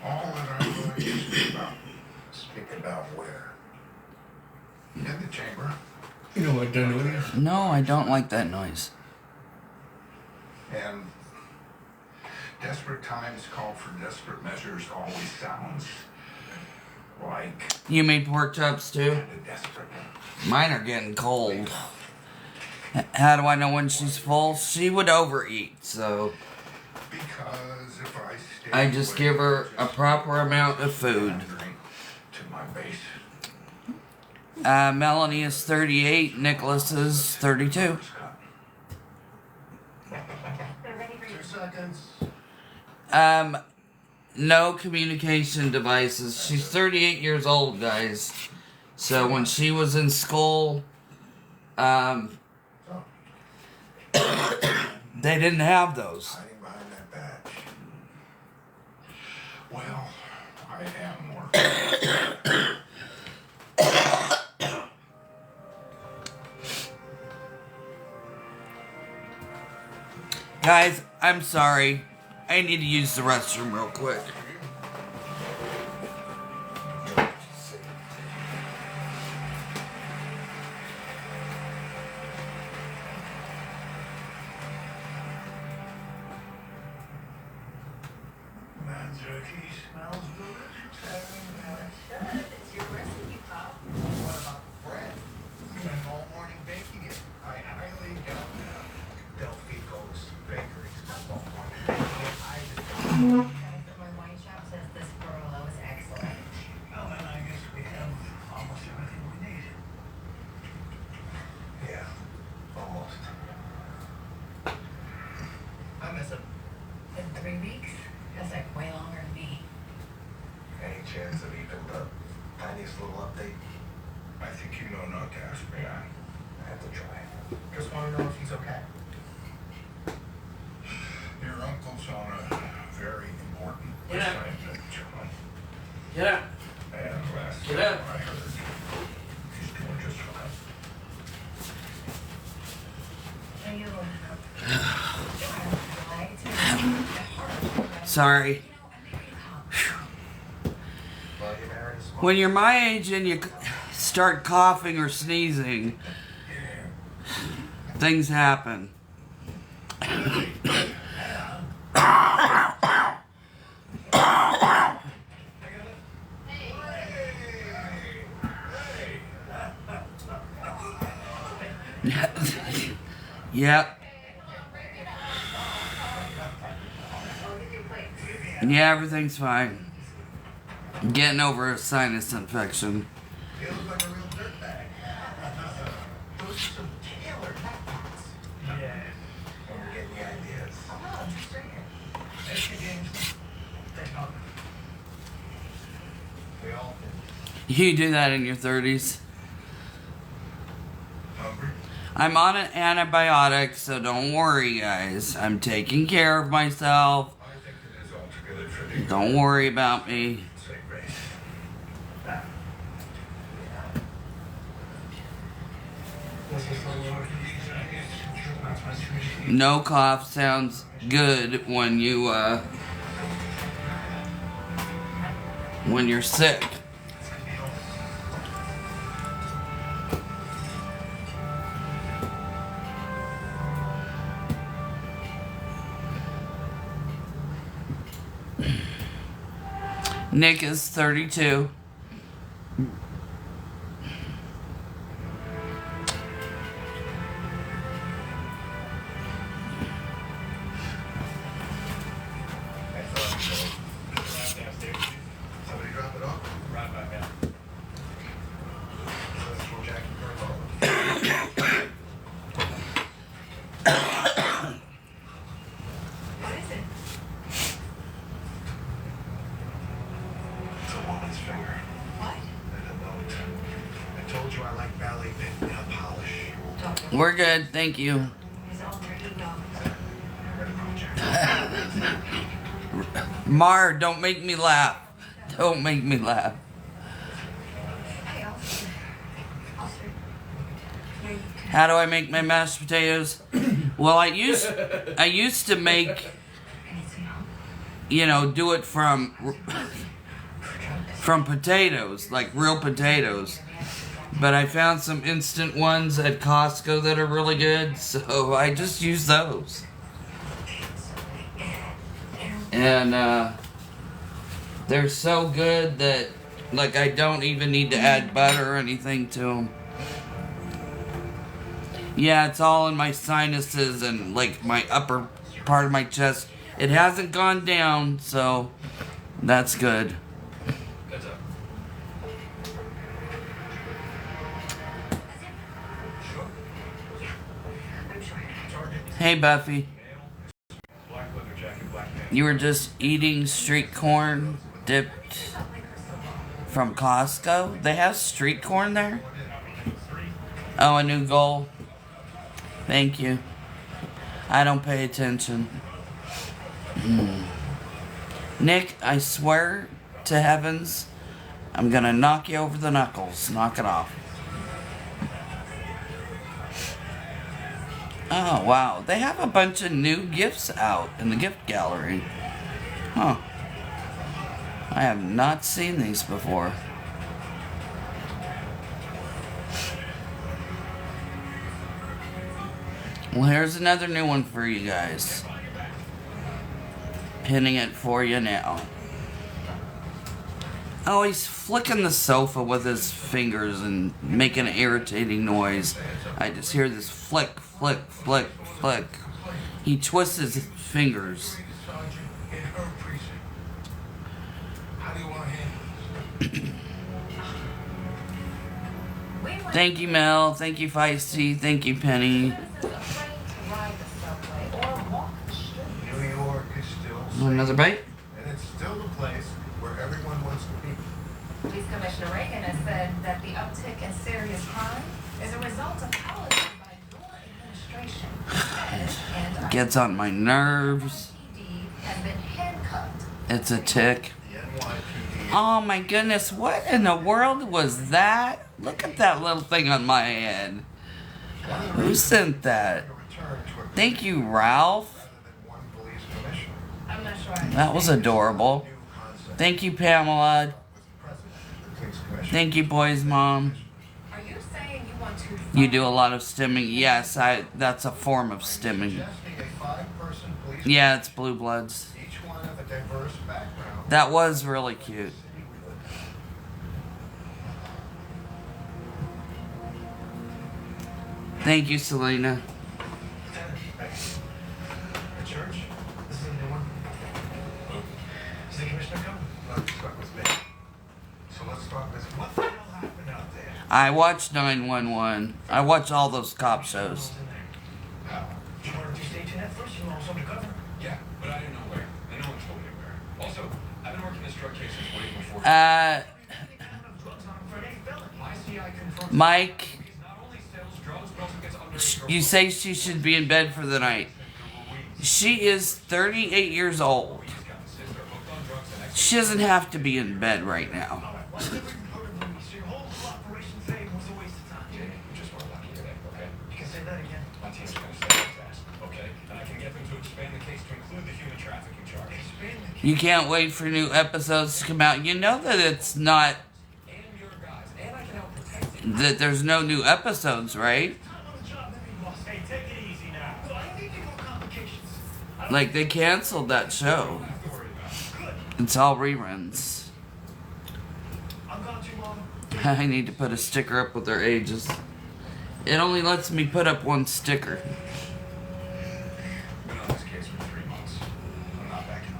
All that I'm going to speak about. Speak about where? In the chamber. You know what that noise? No, I don't like that noise. And desperate times call for desperate measures always sounds like You made pork chops too? kind of desperate. Mine are getting cold. How do I know when she's full? She would overeat, so Because if I stay I just give her a proper amount of food. to my base. Melanie is 38, Nicholas is 32. They're ready for you. 2 seconds. No communication devices. She's 38 years old, guys. So when she was in school, they didn't have those. Hiding behind that badge. Well, I am working. Guys, I'm sorry. I need to use the restroom real quick. That jerky smells delicious. It's your recipe, Pop. What about bread? Spent all morning baking it. I highly doubt Delfico's bakeries. All morning baking it. I just Guys, my wine shop says this Barolo is excellent. Well, then I guess we have almost everything we need. Yeah, almost. I miss him. In 3 weeks? That's like way longer than me. Any chance of even the tiniest little update? I think you know not to ask me. I have to try. Just want to know if he's okay. Your uncle's on a very important Yeah. assignment, John. Get up. And last Get time up. I heard, he's doing just fine. Are you Sorry. You know, I'm married a cop. Well, you married a smart. When you're my age and you start coughing or sneezing, things happen. Yep. Yeah, everything's fine. I'm getting over a sinus infection. He looks like a real dirtbag. Those are some tailored backpacks. Yeah. Don't get any ideas. I'm just saying. Extra games. Take off. We all You do that in your 30s. hungry. I'm on an antibiotic, so don't worry, guys. I'm taking care of myself. I think it is altogether trivial. Don't worry about me. Say grace. This is the Lord. No cough sounds good when you're sick. Nick is 32. Somebody drop it off? Right back out. That's where Jackie Burns What is it? It's a woman's finger. What? And a note. I told you I like ballet bit nail polish. Doctor. We're good, thank you. His alter ego. Ready for Jack. Mar, don't make me laugh. Don't make me laugh. Hey, officer. Officer. Yeah, you can. How do I make my mashed potatoes? Well, I used to make, do it from potatoes, like real potatoes. But I found some instant ones at Costco that are really good, so I just use those. And they're so good that, like, I don't even need to add butter or anything to them. Yeah, it's all in my sinuses and, like, my upper part of my chest. It hasn't gone down, so that's good. Heads up. Sure. I'm sure. Target. Hey, Buffy. Black leather jacket, black pants. You were just eating street corn dipped from Costco? They have street corn there? Oh, a new goal. Thank you. I don't pay attention. Nick, I swear to heavens, I'm gonna knock you over the knuckles. Knock it off. Oh, wow. They have a bunch of new gifts out in the gift gallery. Huh. I have not seen these before. Well, here's another new one for you guys. Pinning it for you now. Oh, he's flicking the sofa with his fingers and making an irritating noise. I just hear this flick, flick, flick, flick. He twists his fingers. In her precinct. How do you want to handle this? Thank you, Mel. Thank you, Feisty. Thank you, Penny. New York is still safe, Another bite? and it's still the place where everyone wants to be. Police Commissioner Reagan has said that the uptick in serious crime is a result of policy by your administration. And Gets on my nerves. PD has been handcuffed. It's a tick. The NYPD. Oh my goodness, what in the world was that? Look at that little thing on my head. Who sent that? Thank you, Ralph. I'm not sure. That was adorable. Thank you, Pamela. Thank you, boys, Mom. Are you saying you want to? You do a lot of stimming. Yes, that's a form of stimming. Yeah, it's Blue Bloods. Each one of a diverse background. That was really cute. Thank you, Selena. The church? This is a new one. Is the commissioner coming? Let's start with me. So let's start with what the hell happened out there? I watched 911. I watch all those cop shows. How? You wanted to stay tuned at first, you know, it's undercover. Yeah, but I didn't know where. And no one told me where. Also, I've been working this drug case since way before. My CI confirmed Mike, He's not only sells drugs, but also gets underage you say she should be in bed for the night. She is 38 years old. She doesn't have to be in bed right now. Why never even heard of me? So your whole operation today was a waste of time. Jay, you just weren't lucky today, okay? You can say that again. My team's gonna stay on task, okay? And I can get them to expand the case to include the human trafficking charge. Expand the You can't wait for new episodes to come out. You know that it's not, And your guys. And I can help protect you. that there's no new episodes, right? time on the job, then we lost. Hey, take it easy now. I don't need any more complications. Like, they canceled that show. It's all reruns. I'm gone too long. I need to put a sticker up with their ages. It only lets me put up one sticker. Been on this case for 3 months. I'm not backing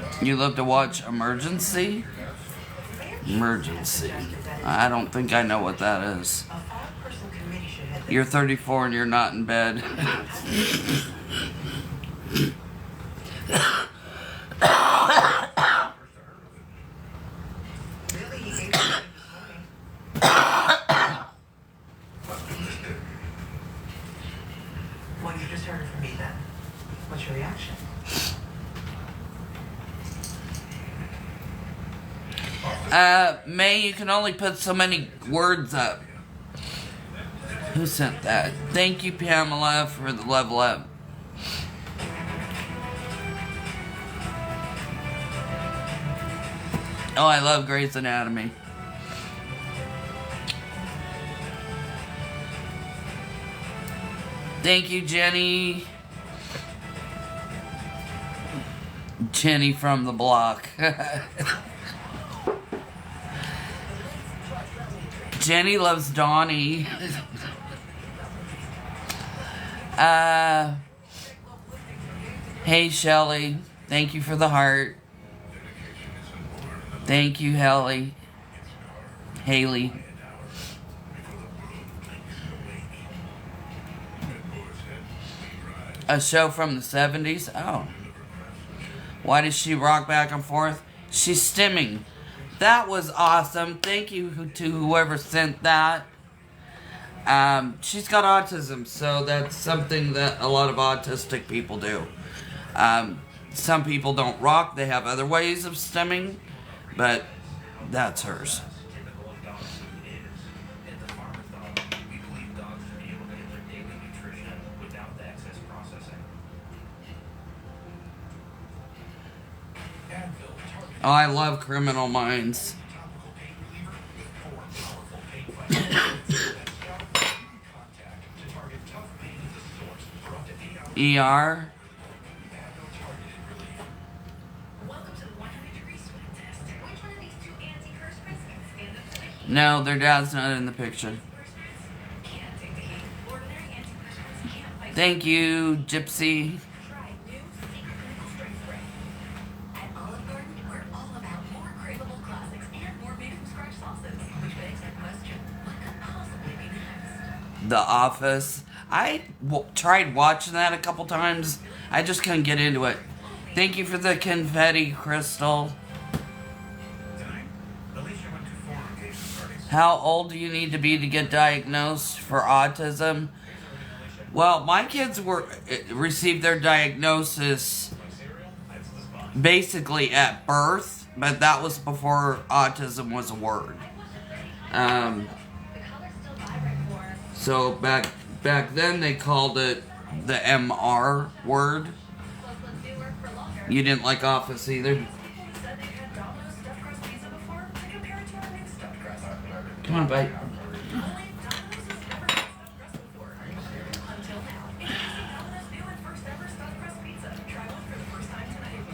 off. You love to watch Emergency? Emergency. I don't think I know what that is. A 5-person committee should head the You're 34 and you're not in bed. really he gave us this morning. Well, you just heard it from me then. What's your reaction? May, you can only put so many words up. Who sent that? Thank you, Pamela, for the level up. Oh, I love Grey's Anatomy. Thank you, Jenny. Jenny from the block. Jenny loves Donnie. Hey, Shelly. Thank you for the heart. Thank you, Haley. A show from the 70s? Oh. Why does she rock back and forth? She's stimming. That was awesome. Thank you to whoever sent that. She's got autism, so that's something that a lot of autistic people do. Some people don't rock. They have other ways of stimming, but that's hers. Typical of dog food is, at the farmer's dog, we believe dogs should be able to get their daily nutrition without the excess processing. Advil targeted Oh, I love Criminal Minds. topical pain reliever with 4 powerful pain fighters. Contact to target tough pain at the source for up to 8 hours. ER. Advil targeted relief. Welcome to the 100-degree sweat test. Which one of these two anti-perspirants can stand up to the heat? No, their dad's not in the picture. Perspirants can't take the heat. Ordinary antiperspirants can't fight. Thank you, Gypsy. Try new Secret Clinical Strength Spray. At Olive Garden, we're all about more craveable classics and more made-from-scratch sauces, which begs the question, what could possibly be next? The Office. I tried watching that a couple times. I just couldn't get into it. Thank you for the confetti, Crystal. Tonight, Alicia went to 4 engagement parties. How old do you need to be to get diagnosed for autism? Well, my kids received their diagnosis basically at birth, but that was before autism was a word. The color's still vibrant for So back then they called it the MR word. close ones do work for longer. You didn't like Office either? People said they've had Domino's stuffed crust pizza before to compare it to our new stuffed crust. Come on, bite. Only Domino's has never had stuffed crust before. Until now. Introducing Domino's new and first ever stuffed crust pizza. Try one for the first time tonight.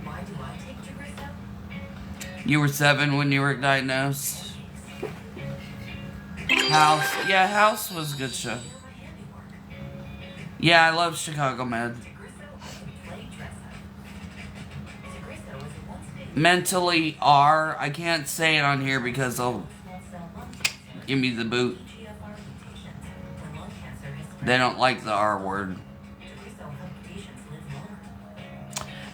Why do I take Chorizo? You were 7 when you were diagnosed. House. Yeah, House was a good show. Feel my handiwork. Yeah, I love Chicago Med. Chorizo can play dress up. Chorizo is a once-daily Mentally R. I can't say it on here because they'll small cell lung cancer. give me the boot. EGFR mutations. When lung cancer is spread, They don't like the R word. Chorizo helps patients live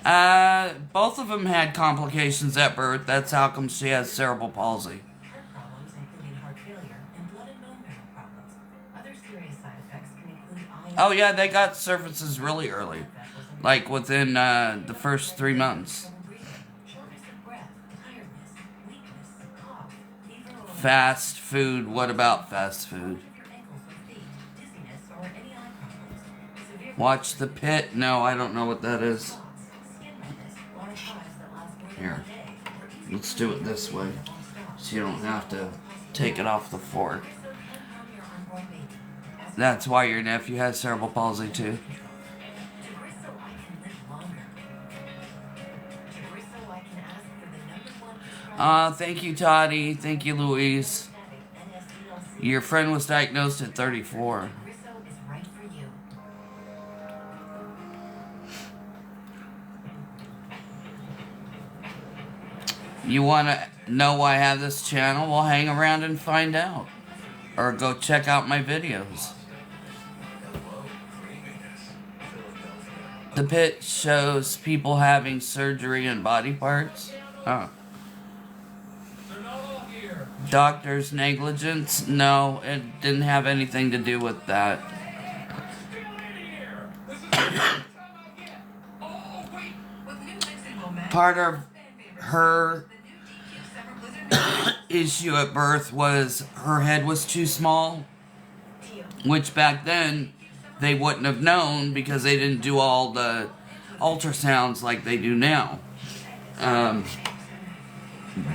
longer. Both of them had complications at birth. That's how come she has cerebral palsy. Heart problems, including heart failure, and blood and bone marrow problems. Other serious side effects can include eye Oh yeah, they got services really early. Like within the first 3 months. trouble breathing, shortness of breath, tiredness, weakness, cough, fever, or Fast food. What about fast food? of your ankles or feet, dizziness, or any eye problems. Severe Watch the Pit. No, I don't know what that is. spots, skin redness, bronchitis that last more than Here. a day, or easy Let's do it this way, stop. so you don't have to take it off the fork. Chorizo can harm your unborn baby. As That's why your nephew has cerebral palsy too. Chorizo, I can live longer. Chorizo, I can ask for the #1 prescribed Thank you, Toddy. Thank you, Louise. NSDLC. Your friend was diagnosed at 34. Chorizo is right for you. You want to know why I have this channel? Well, hang around and find out. Or go check out my videos. The Pit shows people having surgery in body parts. Oh. Doctor's negligence? No, it didn't have anything to do with that. Part of her issue at birth was her head was too small, which back then they wouldn't have known because they didn't do all the ultrasounds like they do now.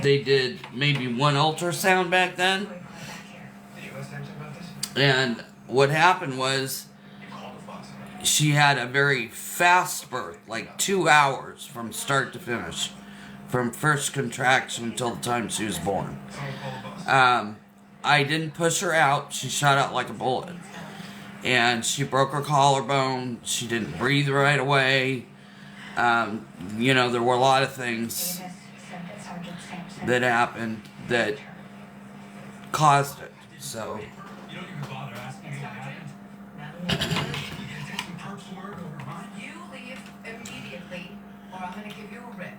They did maybe one ultrasound back then. Did you guys say anything about this? And what happened was You called the boss. she had a very fast birth, like 2 hours from start to finish, from first contraction until the time she was born. Someone call the boss. I didn't push her out. She shot out like a bullet. And she broke her collarbone. She didn't breathe right away. You know, there were a lot of things that happened that caused it. So, You don't even bother asking me what happened. You can take some perks word over mine. You leave immediately, or I'm gonna give you a rip.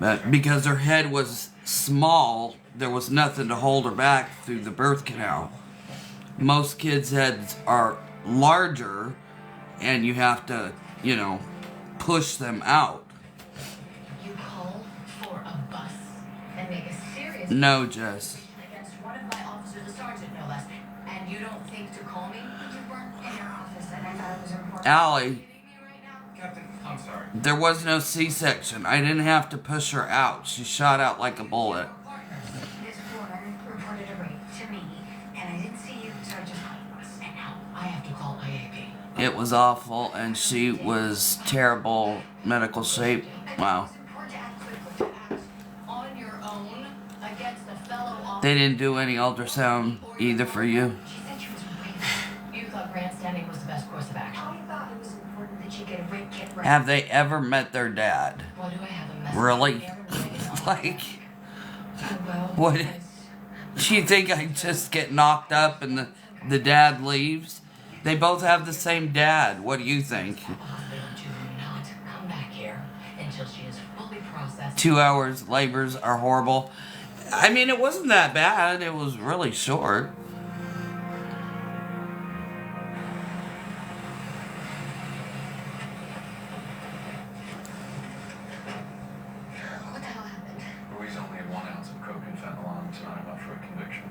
but because her head was small, there was nothing to hold her back through the birth canal. Most kids' heads are larger, and you have to, you know, push them out. You call for a bus and make a serious No, Jess. against one of my officers, a sergeant no less, and you don't think to call me? You weren't in your office and I thought it was important. Allie, You kidding me right now? Captain, I'm sorry. there was no C-section. I didn't have to push her out. She shot out like a bullet. This woman reported a rape to me, and I didn't see you, so I just called us. And now I have to call IAP. It was awful, and she was terrible medical shape. Wow. It's important to act quickly. To act on your own against a fellow officer. They didn't do any ultrasound either for you. She said she was raped. You thought grandstanding was the best course of action. I thought it was important that she get a rape kit right. Have they ever met their dad? Why do I have a message? Really? there writing on Like, well, what? because Do you think I just get knocked up and the dad leaves? They both have the same dad. What do you think? the hospital to not come back here until she is fully processed. 2 hours labors are horrible. I mean, it wasn't that bad. It was really short. What the hell happened? Ruiz only had 1 ounce of coke and fentanyl. It's not enough for a conviction.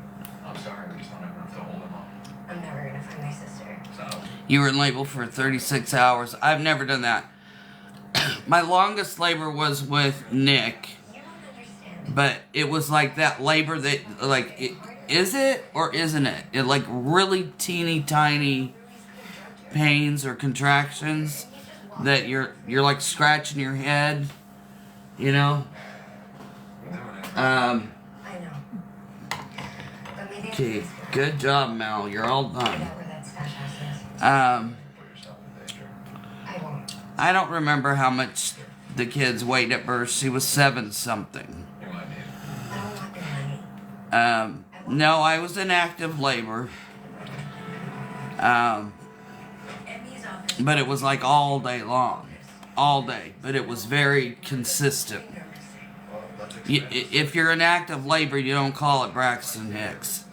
I'm sorry, we just don't have enough to hold him up. I'm never gonna find my sister. So, You were in labor for 36 hours. I've never done that. My longest labor was with Nick. You don't understand. But it was like that labor that, like, is it or isn't it? It like really teeny tiny pains or contractions that you're like scratching your head, you know. doing it. I know. But maybe I Okay, can good job, Mel. You're all figure done. out where that stash house is. Put yourself in danger. I won't. I don't remember how much the kids weighed at birth. She was 7 something. You might need it. I don't want your money. No, I was in active labor. Emmy's office. But it was like all day long. All day. But it was very consistent. Well, that's If you're in active labor, you don't call it Braxton Hicks.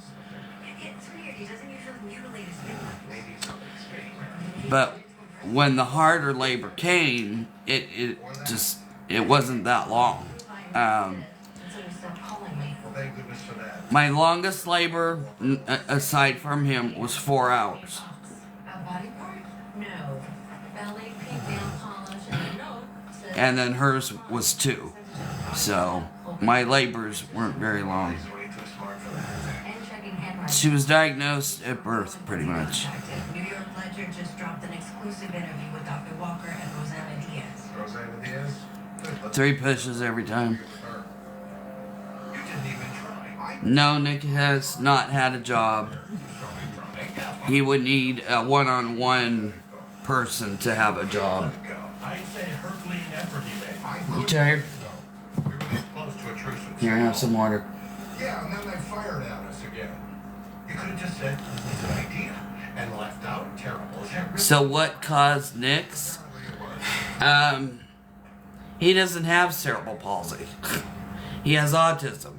It's weird. He doesn't usually mutilate his victims. maybe something's fake. But when the harder labor came, it wasn't that long. Until you stop calling me. Well, thank goodness for that. My longest labor, aside from him, was 4 hours. A body part? No. Belly, pink nail polish, and a note says And then hers was 2. So my labors weren't very long. He's way too smart for that. And checking handwriting. She was diagnosed at birth, pretty much. New York Ledger just dropped an exclusive interview with Dr. Walker and Rosanna Diaz. Rosanna Diaz? Good, let's 3 pushes every time. get with her. You didn't even try. No, Nick has not had a job. He would need a one-on-one person to have a job. I'd say Herculean effort he made. You tired? We were this close to a truce with Here, have some water. Yeah, and then they fired at us again. You could have just said, it's an idea, and left out terrible. Is that really So what caused Nick's? it was? He doesn't have cerebral palsy. He has autism.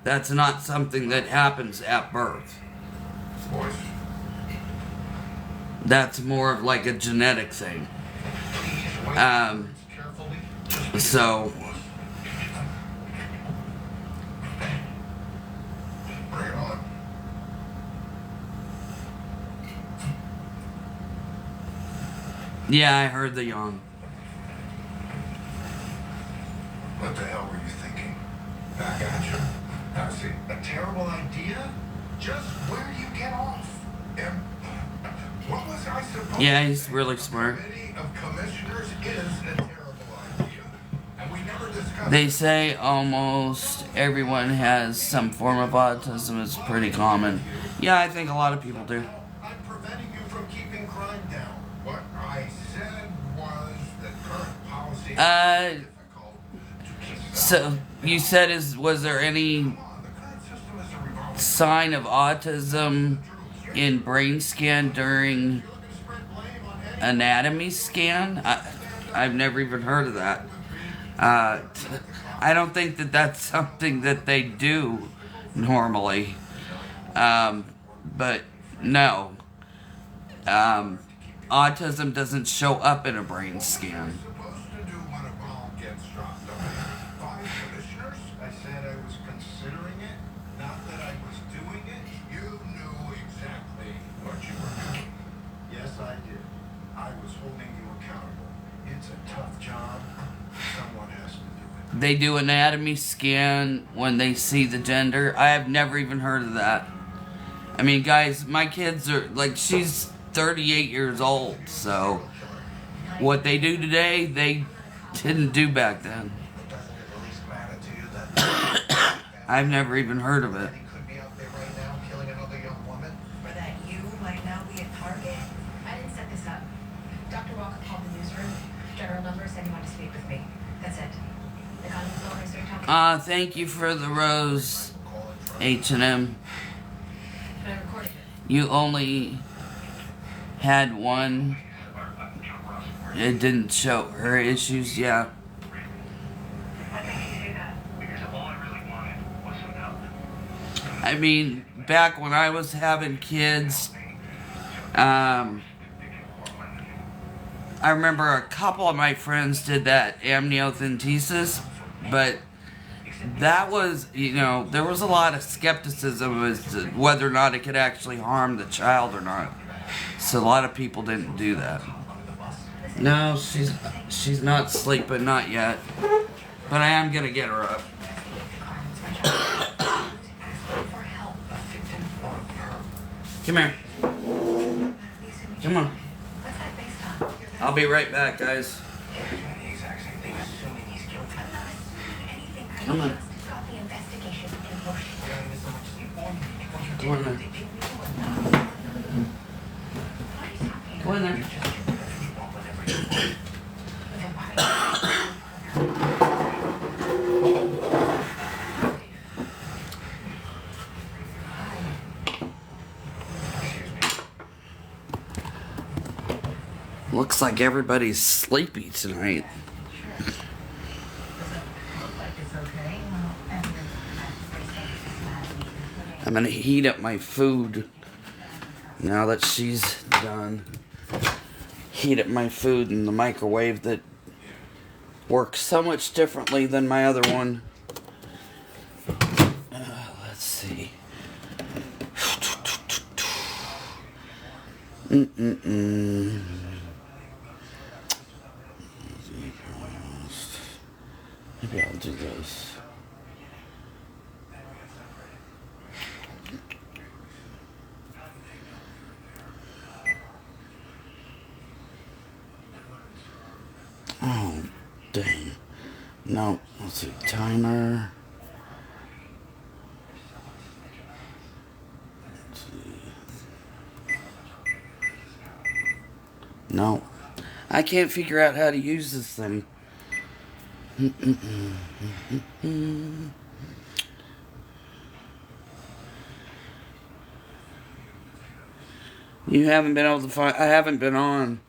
That's not something that happens at birth. Boys, That's more of like a genetic thing. please wait Um, carefully. Just So, bring it on. yeah, I heard the yawn. terrible idea? Just where do you get off? And what was I supposed Yeah, to he's say? really A smart. committee of commissioners is a terrible idea. And we never discussed They it. say almost everyone has some form of autism. It's pretty common. Yeah, I think a lot of people do. I'm preventing you from keeping crime down. What I said was that current policy is difficult to keep. So you said was there any Come on, the current system is a revolving. sign of autism in brain scan during You're looking to spread blame on any anatomy scan? I've never even heard of that. I don't think that that's something that they do normally. But no. Autism doesn't show up in a brain scan. supposed to do when a bomb gets dropped on you? 5 commissioners? I said I was considering it, not that I was doing it. You knew exactly what you were doing. Yes, I did. I was holding you accountable. It's a tough job. Someone has to do it. They do anatomy scan when they see the gender. I have never even heard of that. I mean, guys, my kids are, like, she's 38 years old, so what they do today, they didn't do back then. Doesn't it at least matter to you that I've never even heard of it. he could be out there right now killing another young woman? Or that you might now be a target. I didn't set this up. Dr. Walker called the newsroom. General number said he wanted to speak with me. That's it. The gun was over, so you're talking. Thank you for the rose, H&M. But I recorded it. You only had one. It didn't show her issues, yeah. Why did he say that? Because all I really wanted was some help. I mean, back when I was having kids, I remember a couple of my friends did that amniocentesis, but that was, there was a lot of skepticism as to whether or not it could actually harm the child or not. So a lot of people didn't do that. No, she's not sleeping, not yet. But I am gonna get her up. Come here. Come on. What's that based on? I'll be right back, guys. The exact same thing, assuming he's guilty. I'm not assuming anything. I Come on. just got the investigation in motion. You don't even so much as inform me. What you Go in there. What are you talking Go in there. Looks like everybody's sleepy tonight. I'm gonna heat up my food now that she's done. Heat up my food in the microwave that works so much differently than my other one. Let's see. Maybe I'll do this. Oh, dang. No, let's see. Timer. Let's see. No. I can't figure out how to use this thing. You haven't been able to find. I haven't been on.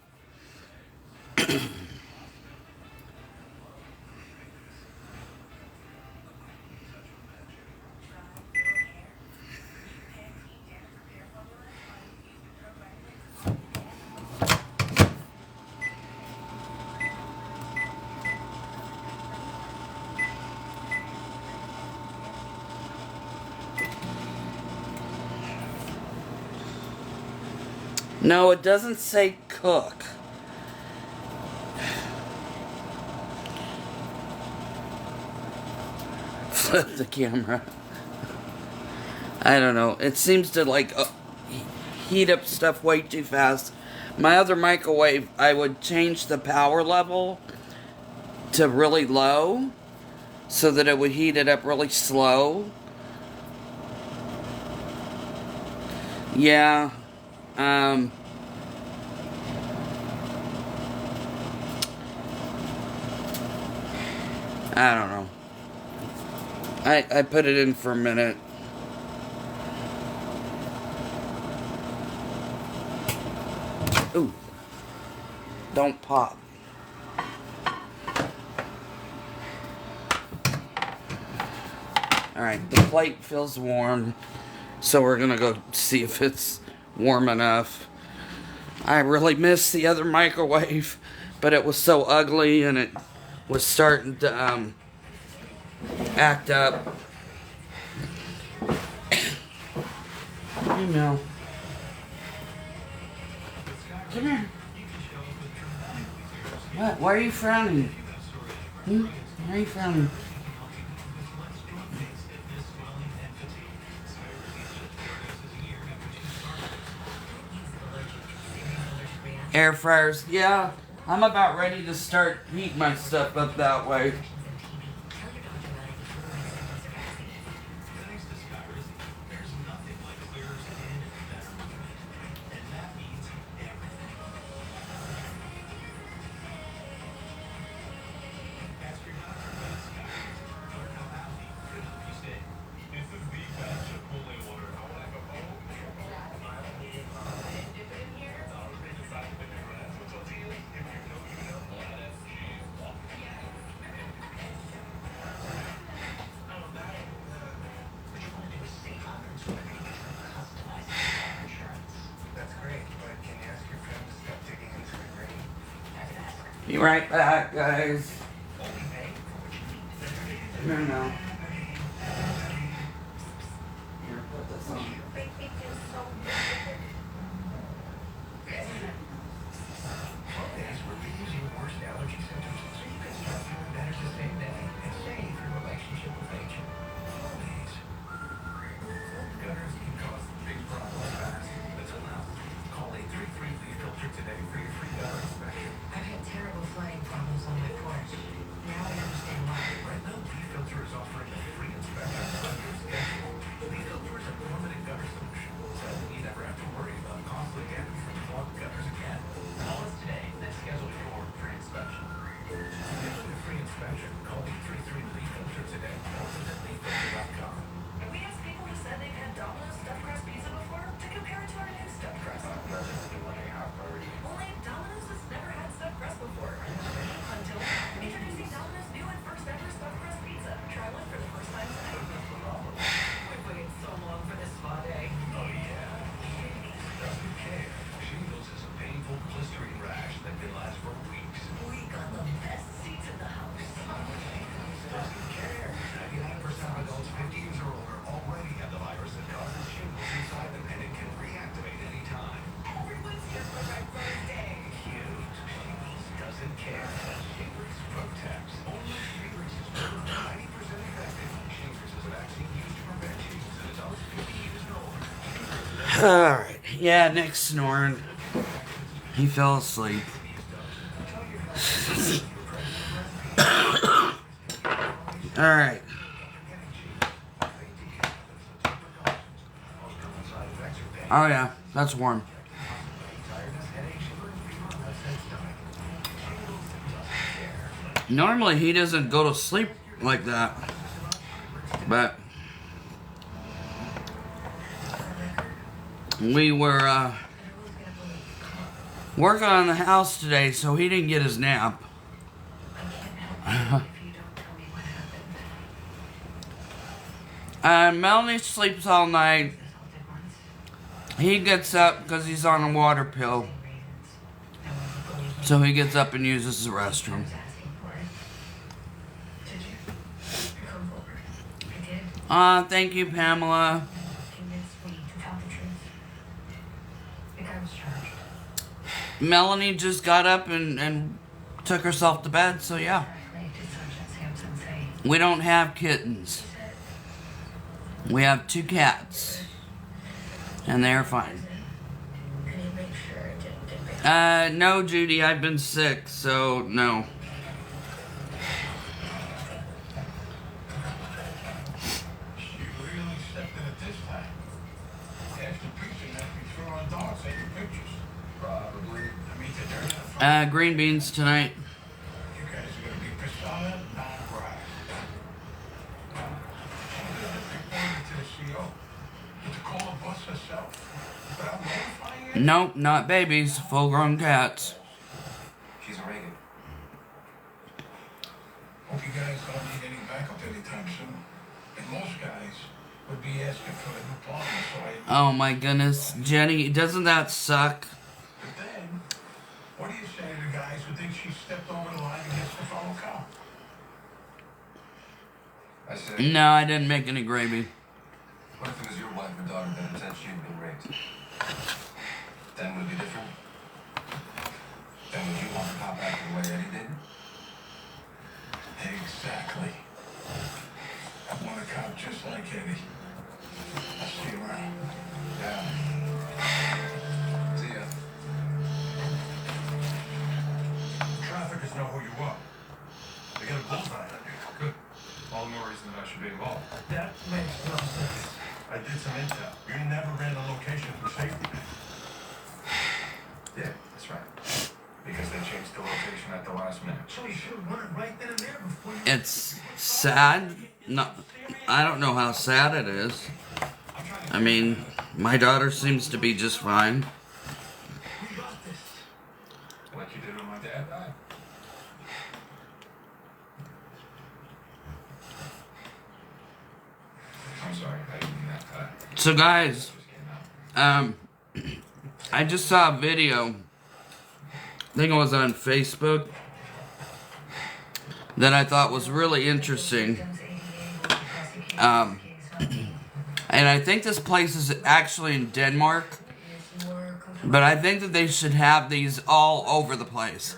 No, it doesn't say cook. Flip the camera. I don't know. It seems to like heat up stuff way too fast. My other microwave, I would change the power level to really low so that it would heat it up really slow. Yeah. I don't know. I put it in for a minute. Ooh. Don't pop. Alright, the plate feels warm, so we're gonna go see if it's warm enough. I really miss the other microwave, but it was so ugly and it was starting to act up. You know. Come here. What? Why are you frowning? Why are you frowning? Air fryers, yeah. I'm about ready to start heating my stuff up that way. Be right back, guys. No, no. Here, put this on. I've had terrible flooding problems on my porch. Now I understand why. Right now, P-Filter is offering a free inspection on your schedule. P-Filter is a permanent gutter solution, so you never have to worry about costly damage from clogged gutters again. Call us today and schedule your free inspection. Get a free inspection. Call 833-P-Filter today or visit leafilter.com. And we asked people who said they've had Domino's stuffed crust pizza before to compare it to our new stuffed crust. Only Domino's has never had stuffed crust before. Until introducing Domino's new and first ever stuffed crust pizza. Try one for the first time tonight. We've waited so long for this spa day. Oh yeah. Doesn't care. Shingles is a painful blistering rash that can last for weeks. We got the best seats in the house. Doesn't care. 99% of adults 50 years or older already have the virus that causes shingles inside them, and it can reactivate any time. Everyone's here for my birthday. Cute. Shingles doesn't care. Shingles protects. Only Shingles is over 90% effective. Shingles is a vaccine used to prevent shingles in adults 50 years and older. Alright, yeah, Nick's snoring. He fell asleep. Alright. Oh yeah, that's warm. Normally he doesn't go to sleep like that. But we were working on the house today, so he didn't get his nap. Melanie sleeps all night. He gets up because he's on a water pill. So he gets up and uses the restroom. Thank you, Pamela. Melanie just got up and took herself to bed, so yeah. We don't have kittens. We have 2 cats, and they're fine. Can you make sure it didn't get big? No, Judy, I've been sick, so no. She really stepped in it this time. After preaching that we throw on dogs at your pictures. Probably. I mean, they're not Green beans tonight. You guys are gonna be pissed on it? Not right. I'm gonna report it to the CO. But to call the boss herself without notifying you? Nope, not babies, full-grown cats. She's a Reagan. Hope you guys don't need any backup anytime soon. And most guys would be asking for a new partner, so I... Oh my goodness, Jenny, doesn't that suck? But then, what do you say to the guys who think she stepped over the line against the fellow cop? I said, No, I didn't make any gravy. what if it was your wife or daughter that had said she'd been raped? Then would it be different? Then would you want the cop back the way Eddie did? Exactly. I want a cop just like Eddie. I'll see you around. Yeah. See ya. Traffickers know who you are. They got a bullseye on you. Good. All the more reason that I should be involved. That makes no sense. I did some intel. You never ran a location for safety. Yeah, that's right. Because they changed the location at the last minute. So you should have run it right then and there before you... It's sad. No, I don't know how sad it is. I mean, my daughter seems to be just fine. We got this. Like you did when my dad died. I'm sorry, I didn't mean that. So guys, Just came out. I just saw a video, I think it was on Facebook, that I thought was really interesting. And I think this place is actually in Denmark, but I think that they should have these all over the place.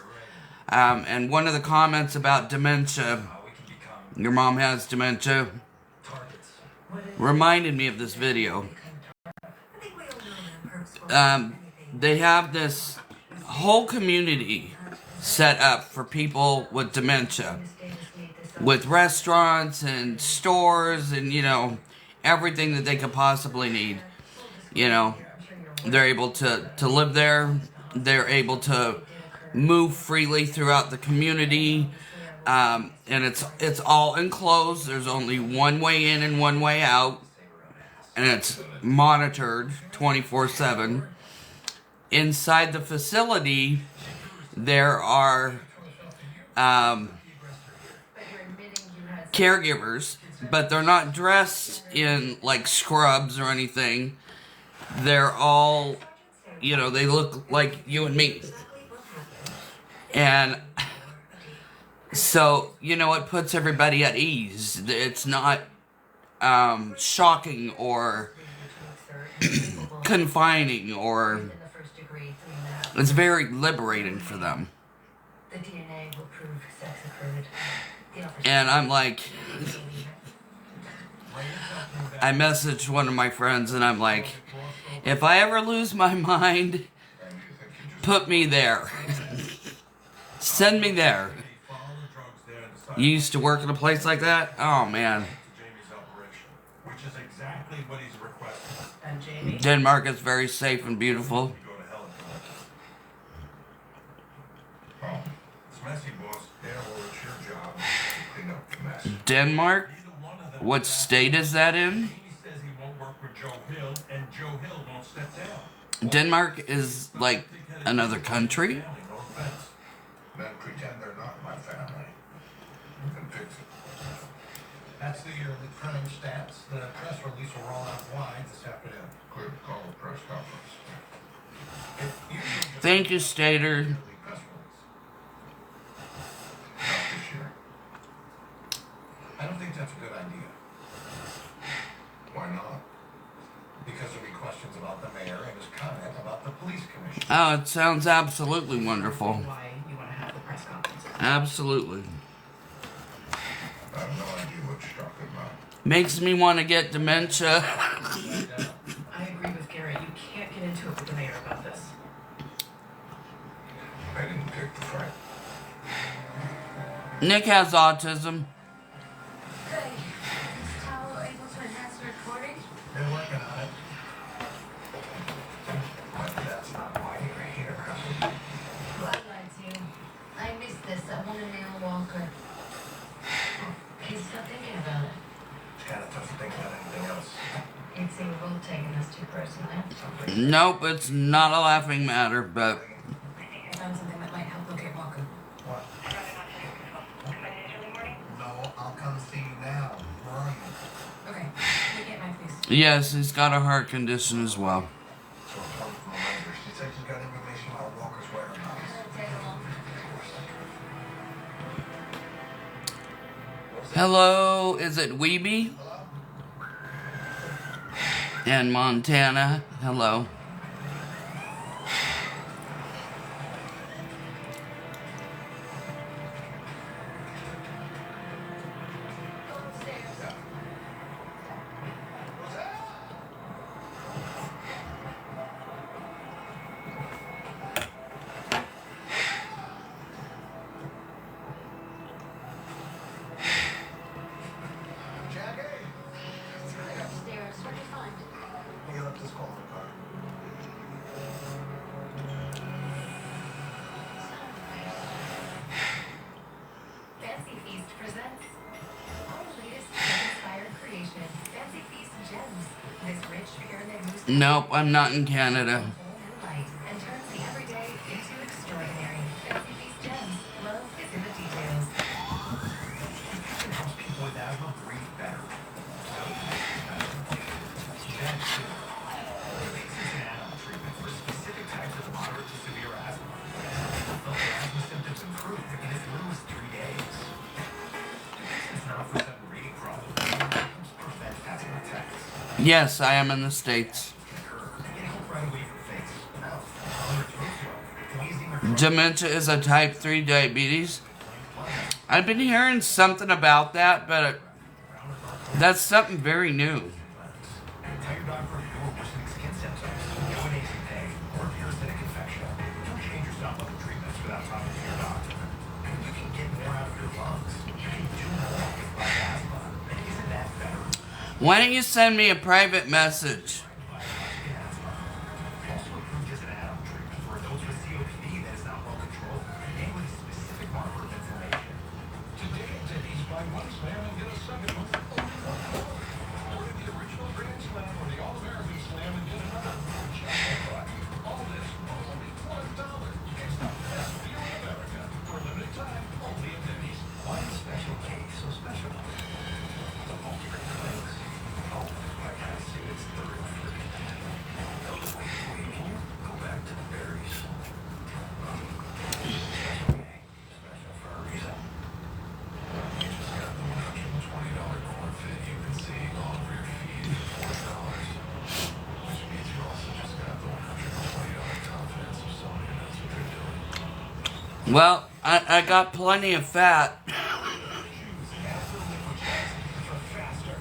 And one of the comments about dementia, your mom has dementia, reminded me of this video. They have this whole community set up for people with dementia, with restaurants and stores and, you know, everything that they could possibly need. You know, they're able to live there. They're able to move freely throughout the community. And it's all enclosed. There's only one way in and one way out. And it's monitored 24/7. Inside the facility, there are caregivers, but they're not dressed in like scrubs or anything. They're all, you know, they look like you and me. And so, you know, it puts everybody at ease. It's not shocking or confining, or it's very liberating for them. The DNA will prove sex occurred. And I'm like, I messaged one of my friends and I'm like, if I ever lose my mind, put me there. Send me there. You used to work in a place like that? Oh man. Which is exactly what he's requesting. And Jamie? Denmark is very safe and beautiful. Go to hell if you like. Oh, it's messy, boss. Yeah, well, it's your job to clean up the mess. Denmark? Neither one of them. What state is that in? Jamie says he won't work with Joe Hill, and Joe Hill won't step down. Denmark is like another country? No offense. Men pretend they're not my family. You can fix it. That's the yearly crime stats. The press release will roll out wide this afternoon. Clear to call a press conference. It usually just Thank you, Stater. yearly press release. Not this year. I don't think that's a good idea. Why not? Because there'll be questions about the mayor and his comment about the police commission. Oh, it sounds absolutely wonderful. Why you want to have the press conference? Absolutely. I have no idea what you're talking about. Makes me want to get dementia. I agree with Garrett. You can't get into it with the mayor about this. I didn't pick the fight. Nick has autism. Good. Is Towel able to enhance the recording? They're working on it. But that's not why you're here. I lied to you. I missed this. I want to nail Walker. He's not thinking about it. It's kind of tough to think about anything else. You'd say we're both taking this too personally. Nope, it's not a laughing matter, but I found something that might help locate Walker. What? No, I'll come see you now. Where are you? Okay. Look at my face. yes, he's got a heart condition as well. So I'm calling from a lender. She said she's got information about Walker's whereabouts. Take a long. Hello, is it Weeby? And Montana, hello. Go upstairs. Jackie! It's clear upstairs. What'd you find? He left his call in the car. Fancy Feast presents our latest inspired creation, Fancy Feast Gems. This rich pyramid mousse Nope, I'm not in Canada. whole new light and turns the everyday into extraordinary. Fancy Feast Gems. Love is in the details. It helps people with asthma breathe better. That's too. It's an add-on treatment for specific types of moderate to severe asthma. People felt their asthma symptoms improve in as little as 3 days. It's not for sudden breathing problems. It helps prevent asthma attacks. Yes, I am in the States. It helps right away for face, mouth, or throat, wheezing or Dementia is a type 3 diabetes. I've been hearing something about that, but that's something very new. Tell your doctor if you're worsening skin symptoms, no nasal pain, or a parasitic infection. Don't change yourself up with treatments without talking to your doctor. You can get more out of your lungs. You can do more with less asthma. And isn't that better? Why don't you send me a private message? Also approved as an add-on treatment for adults with COPD that is not well controlled and with a specific marker of inflammation. Today at Denny's, buy one slam and get a second one for only $1. Order the original Grand Slam or the All-American Slam and get another. All this for only $1. It's the best deal in America. For a limited time, only at Denny's. Why is special cake so special? The multi-grain flakes. Oh, I gotta see it's third fruit. Wait, can you go back to the berries? Special cake. Special for a reason. You just got the $120 corn fit you've been seeing all over your feed for $4. Which means you also just got the $120 confidence of someone who knows what they're doing. Well, I got plenty of fat. Choose Advil Liquid Gels for faster,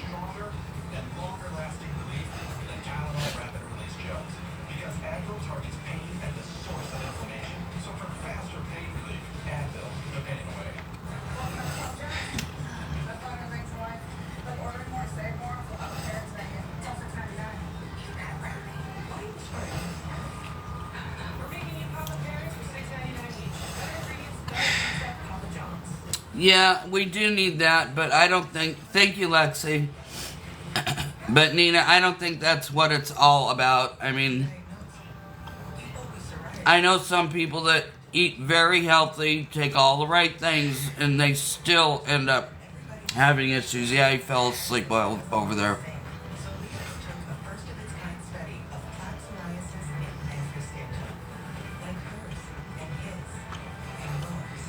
stronger, and longer-lasting relief than Tylenol Rapid Release Gels. Because Advil targets pain at the source of inflammation. So for faster pain relief, Advil, the pain way. I thought it brings to life. Like ordering more, save more. Parents make it. It's also $10.99. We're making you Papa Bears for $6.99 each. Better ingredients, better pizza, Papa John's. Yeah, we do need that, but I don't think. Thank you, Lexi. But Nina, I don't think that's what it's all about. I mean, I know some people that eat very healthy, take all the right things, and they still end up having issues. Yeah, he fell asleep while over there. So we took a first-of-its-kind study of plaque psoriasis in Andrew's symptom, like hers and his and yours.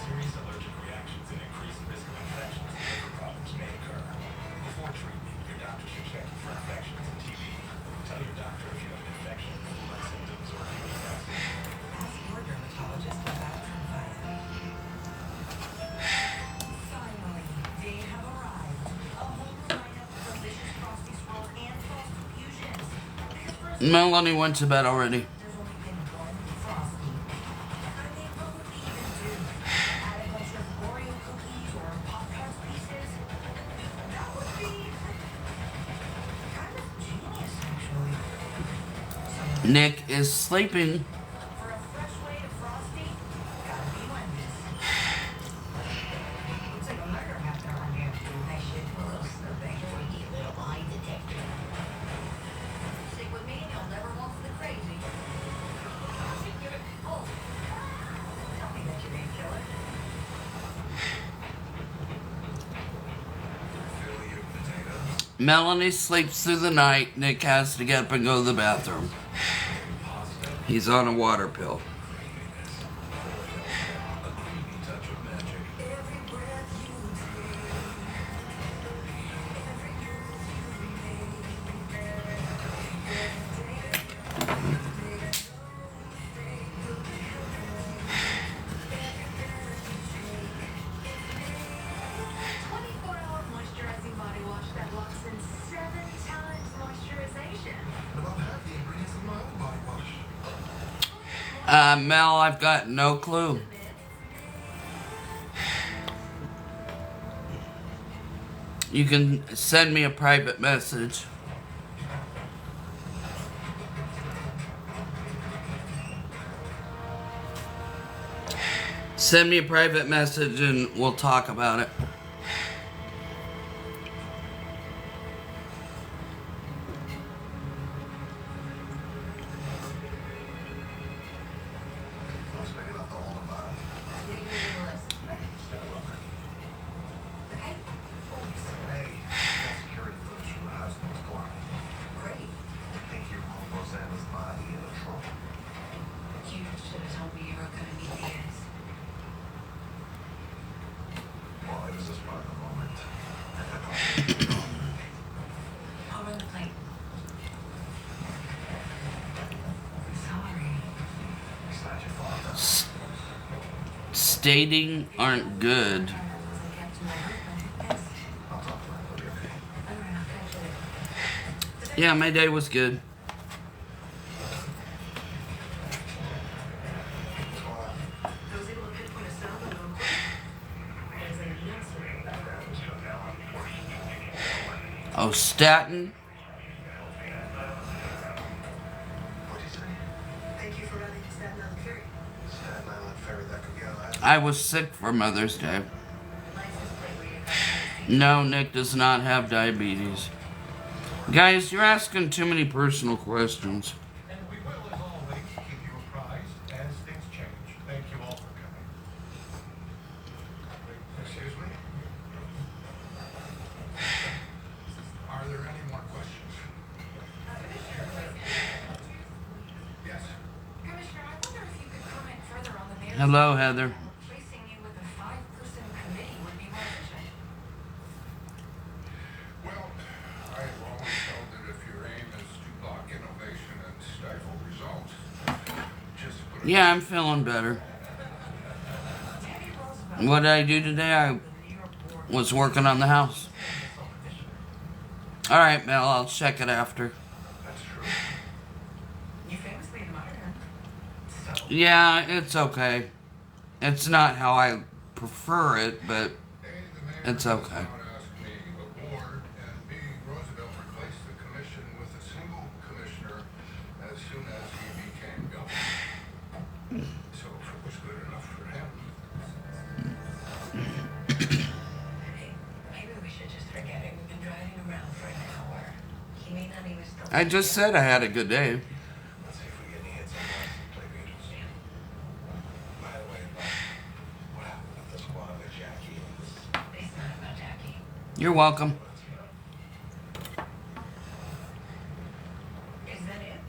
Serious allergic reactions and increased risk of infections and liver problems may occur. Before treatment, your doctor should check you for infections and TB. Tell your doctor if you have an infection, flu-like symptoms, or if you need vaccine. Ask your dermatologist about Tremfya. Finally, they have arrived. A Melanie went to bed already. There's only been one Frosty. And they probably even do. Add a bunch of Oreo cookies or Pop-Tarts pieces. That would be kind of genius, actually. Nick is sleeping. For a fresh way to Frosty, gotta be Wendy's. Looks like a murder happened around here. I should do a little snooping before we get a little lie detector. Stick with me and you'll never walk the crazy. Oh, tell me that you ain't killer. Fill your potatoes. Melanie sleeps through the night. Nick has to get up and go to the bathroom. He's on a water pill. A creamy touch of magic. Every breath you take, every move you make. 24-hour moisturizing body wash that locks in 7 times moisturization. About half the ingredients of my own body wash. Mel, I've got no clue. You can send me a private message. Send me a private message and we'll talk about it. Let's make it up the whole about it. Okay? Hey, got security footage from the house that was quiet. Great. I think you moved Rosanna's body in a trunk. You should have told me you were gonna meet the ends. Well, it was just part of the moment. I'll run the plate. Sorry. It's not your fault, though. Stating aren't good. I'll talk to her. It'll be okay. Alright, I'll catch you later. Yeah, my day was good. What's going on? I was able to pinpoint a sound on real quick. There's an answer. Oh, Staten? What'd you say? Thank you for running Staten Island Ferry. Staten Island ferry that could get out. I was sick for Mother's Day. License plate where you No, Nick does not have diabetes. Guys, you're asking too many personal questions. And we will, as always, keep you apprised as things change. Thank you all for coming. Excuse me? Are there any more questions? Yes. Commissioner, I wonder if you could comment further on the mayor's Hello, Heather. placing you with a 5-person committee would be more efficient. Well, I've always held that if your aim is to block innovation and stifle results, just put it. Yeah, I'm feeling better. What did I do today? I was working on the house. Alright, Mel, I'll check it after. That's true. You famously admired her. So, Yeah, it's okay. It's not how I prefer it, but A, the mayor it's okay. does not ask me aboard, and B, Roosevelt replaced the commission with a single commissioner as soon as he became governor. So if it was good enough for him, hey, maybe we should just forget it. We've been driving around for an hour. He may not even still. I just said I had a good day. let's see if we get any hits on license plate readers. By the way, what happened with the squad with Jackie and this? It's not about Jackie. You're welcome. Is that it?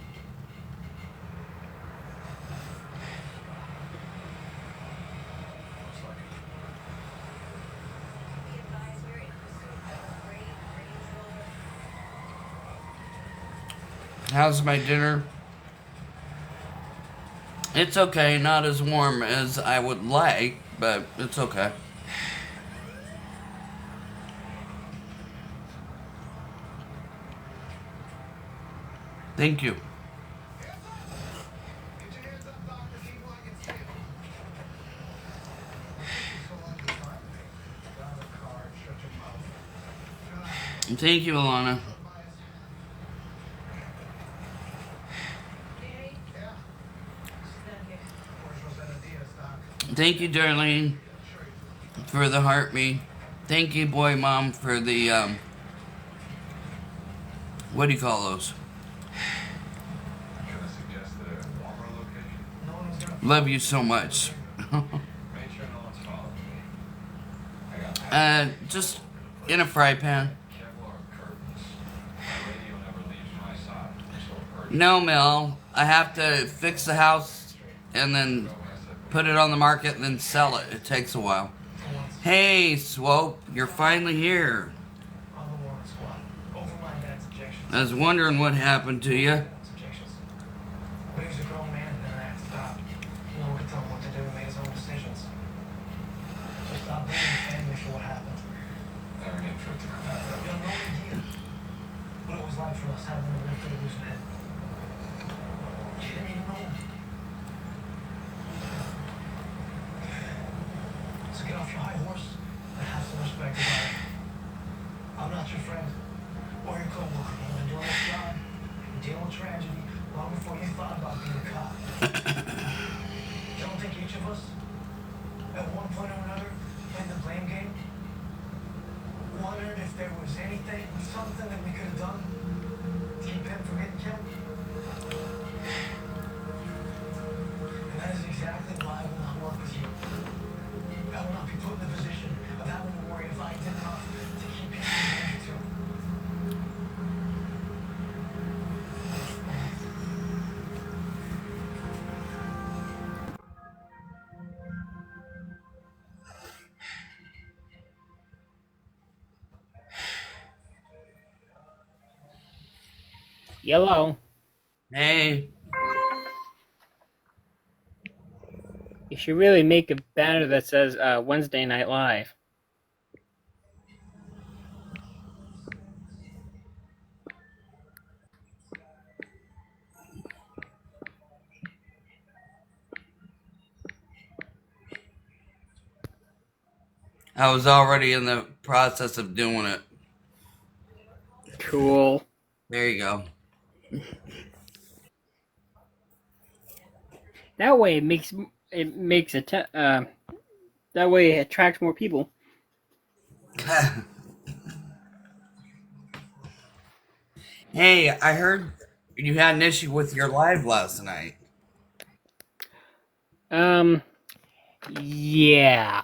Looks like it. Be advised, we're in pursuit of a great Range Rover. How's my dinner? It's okay, not as warm as I would like, but it's okay. Thank you. Thank you, Alana. Thank you, Darlene, for the heart me. Thank you, boy mom, for the what do you call those? Should have suggested a warmer location. No one was gonna Love you so much. Make sure no one's following me. I got Just in a fry pan. Kevlar curtains. My radio never leaves my side. So urgent. No, Mel. I have to fix the house and then put it on the market and then sell it. It takes a while. Hey, Swope, you're finally here. on the warrant squad. Over my dad's objections. I was wondering what happened to you. Objections. But he was a grown man, and I had to stop. No one could tell him what to do and make his own decisions. So stop blaming the family for what happened. Never need for it to come out. You have no idea what it was like for us having to live through the losing head. You didn't even know. So get off your high horse and have some respect about it. I'm not your friend or your co-worker. You've been doing this job and dealing with tragedy long before you thought about being a cop. Don't think each of us, at one point or another, played the blame game? Wondered if there was anything, something that we could have done to keep him from getting killed? And that is exactly why I will not work with you. I will not be put in the position of having to worry if I did enough to keep him from danger too. Yellow. Hey. You should really make a banner that says Wednesday Night Live. I was already in the process of doing it. Cool. There you go. That way that way it attracts more people. Hey, I heard you had an issue with your live last night. Yeah.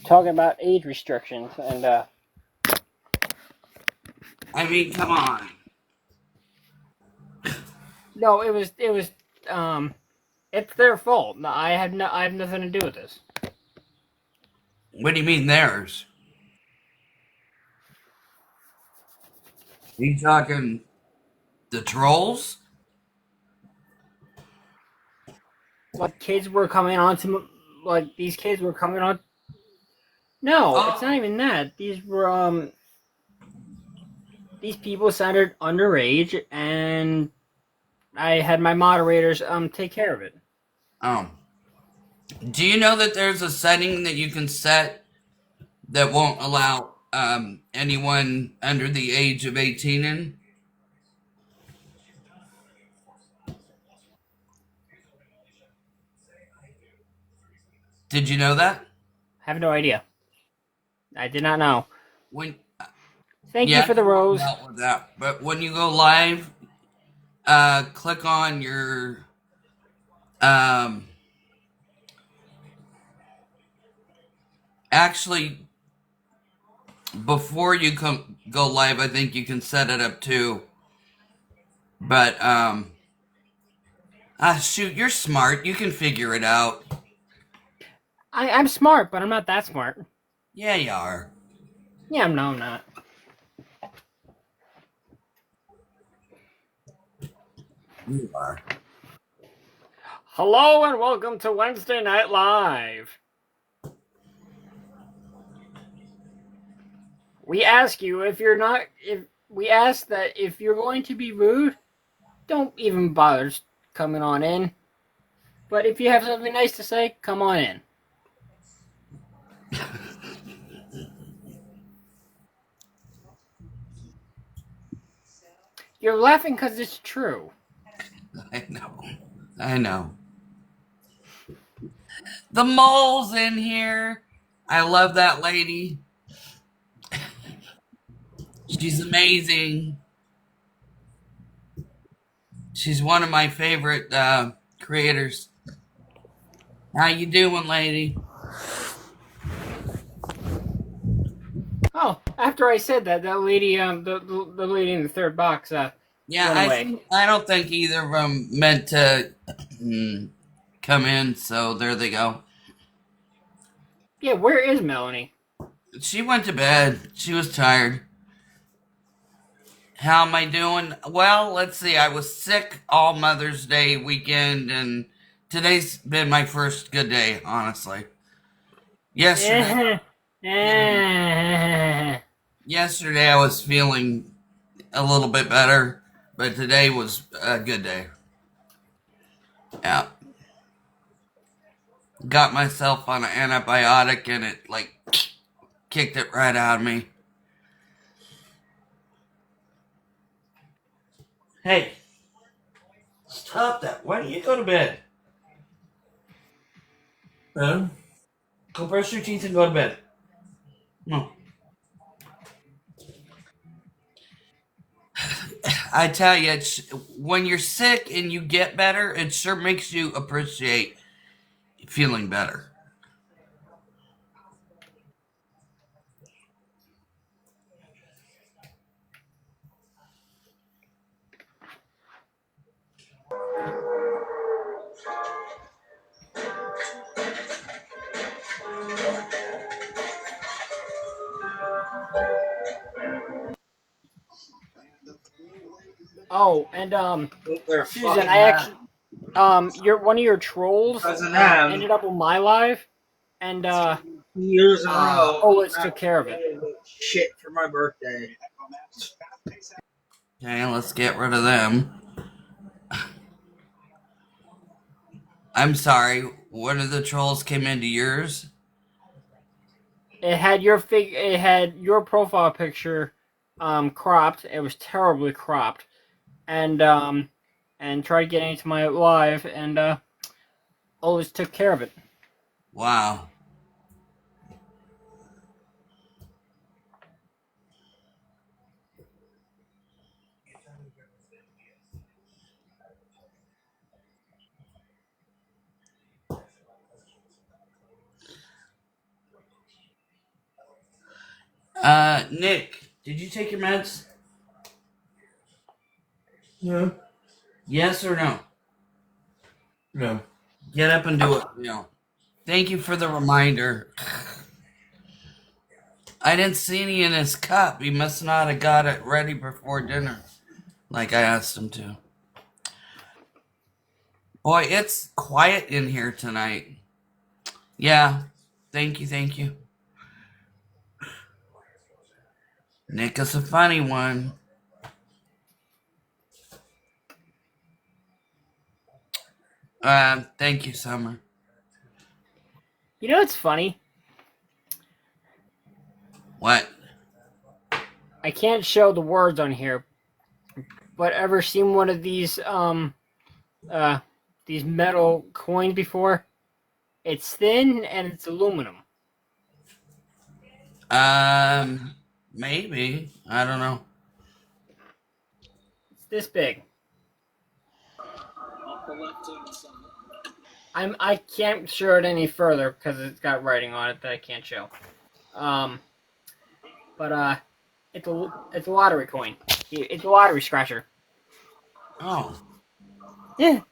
Talking about age restrictions and I mean, come on. no, it was it's their fault. No, I have nothing to do with this. What do you mean theirs? Are you talking the trolls? Like kids were coming on to like these kids were coming on. No, it's not even that. These were these people sounded underage, and I had my moderators take care of it. Do you know that there's a setting that you can set that won't allow anyone under the age of 18 in? Did you know that? I have no idea. I did not know. Thank you for the rose. With that. But when you go live, click on your actually before you go live, I think you can set it up too. But shoot, you're smart. You can figure it out. I'm smart, but I'm not that smart. Yeah, you are. Yeah, no, I'm not. You are. Hello and welcome to Wednesday Night Live. We ask you if you're going to be rude, don't even bother coming on in. But if you have something nice to say, come on in. You're laughing because it's true. I know. I know. The mole's in here. I love that lady. She's amazing. She's one of my favorite creators. How you doing, lady? Oh, after I said that, that lady, the lady in the third box, Yeah, went away. I don't think either of them meant to come in, so there they go. Yeah, where is Melanie? She went to bed. She was tired. How am I doing? Well, let's see. I was sick all Mother's Day weekend, and today's been my first good day, honestly. Yesterday, yesterday I was feeling a little bit better, but today was a good day. Yeah. Got myself on an antibiotic, and it, like, kicked it right out of me. Hey, stop that. Why don't you go to bed? Huh? Go brush your teeth and go to bed. No. I tell you, when you're sick and you get better, it sure makes you appreciate feeling better. Oh, and They're Susan, I actually, your one of your trolls Cousin Em. ended up on my live, and Years in a row. let's took care of it. Shit for my birthday. Okay, let's get rid of them. I'm sorry. One of the trolls came into yours. It had your profile picture, cropped. It was terribly cropped, and tried getting into my live, and always took care of it. Wow. Nick, did you take your meds? No. Yes or no? No. Get up and do it. No. Thank you for the reminder. I didn't see any in his cup. He must not have got it ready before dinner, like I asked him to. Boy, it's quiet in here tonight. Yeah. Thank you, thank you. Nick is a funny one. Thank you, Summer. You know what's funny? What? I can't show the words on here, but ever seen one of these metal coins before? It's thin and it's aluminum. Maybe. I don't know. It's this big. I can't show it any further because it's got writing on it that I can't show. But it's a lottery coin. It's a lottery scratcher. Oh. Yeah.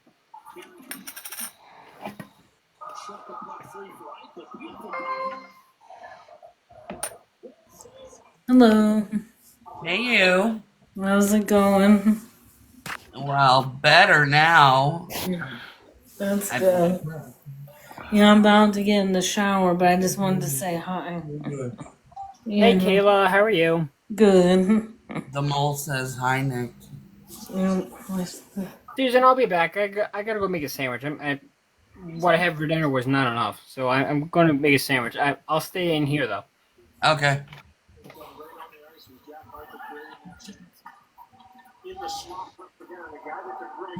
Hello. Hey, you. How's it going? Well, better now. That's good. Yeah, I'm about to get in the shower, but I just wanted to say hi. Hey, Kayla, how are you? Good. The mole says hi, Nick. Susan, I'll be back. I gotta go make a sandwich. What I had for dinner was not enough, so I'm going to make a sandwich. I'll stay in here, though. Okay.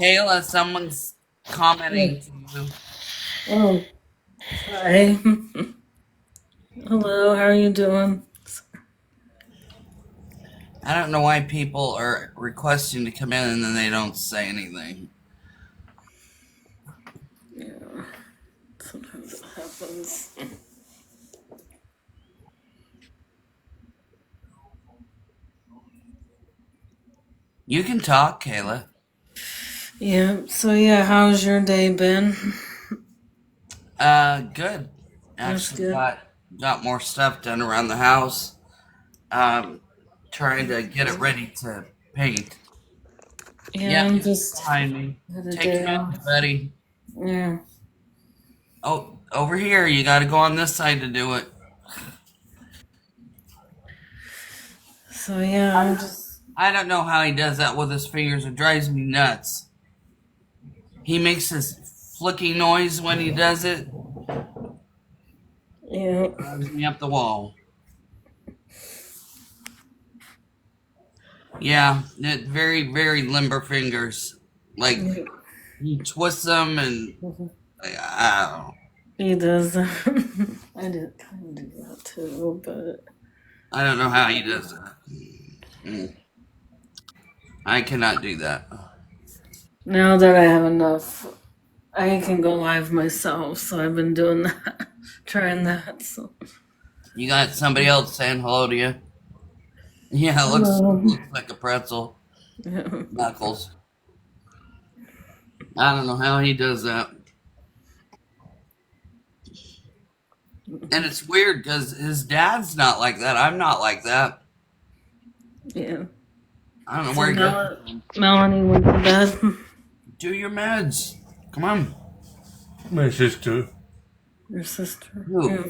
Kayla, someone's commenting to you. Oh, hi. Hello, how are you doing? I don't know why people are requesting to come in and then they don't say anything. Yeah, sometimes it happens. You can talk, Kayla. Yeah, so yeah, how's your day been? Good. That's Actually good. got more stuff done around the house. Trying to get it ready to paint. Yeah, Yeah, I'm he's just behind me. had a Take day your meds, off. buddy. Yeah, Oh, over here. You got to go on this side to do it. so yeah, I'm just, I don't know how he does that with his fingers. It drives me nuts. He makes this flicking noise when he does it. yeah, Drives me up the wall. Yeah, very, very limber fingers. Like, yeah. he twists them and, like, I don't know. He does that. I did kind of do that too, but I don't know how he does that. I cannot do that. now that I have enough, I can go live myself, so I've been doing that, trying that, so. You got somebody else saying hello to you? Yeah, it Hello. looks like a pretzel. Yeah. Knuckles. I don't know how he does that. And it's weird because his dad's not like that. I'm not like that. Yeah. I don't know So where he gets it now from. Melanie went to bed. Do your meds. Come on. My sister, Your sister. Who? Yeah.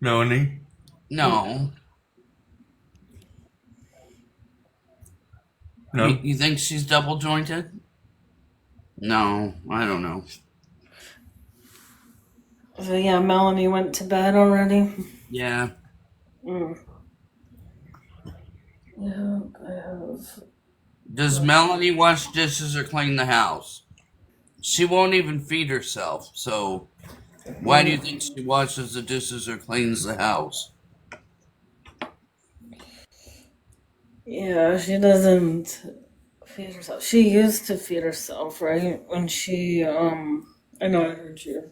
Melanie. No. No. You think she's double jointed? No, I don't know. So yeah, Melanie went to bed already. Yeah. Mm. Yeah, I have. Does Melanie wash dishes or clean the house? She won't even feed herself, so why do you think she washes the dishes or cleans the house? Yeah, she doesn't feed herself. She used to feed herself, right? When she, I know I heard your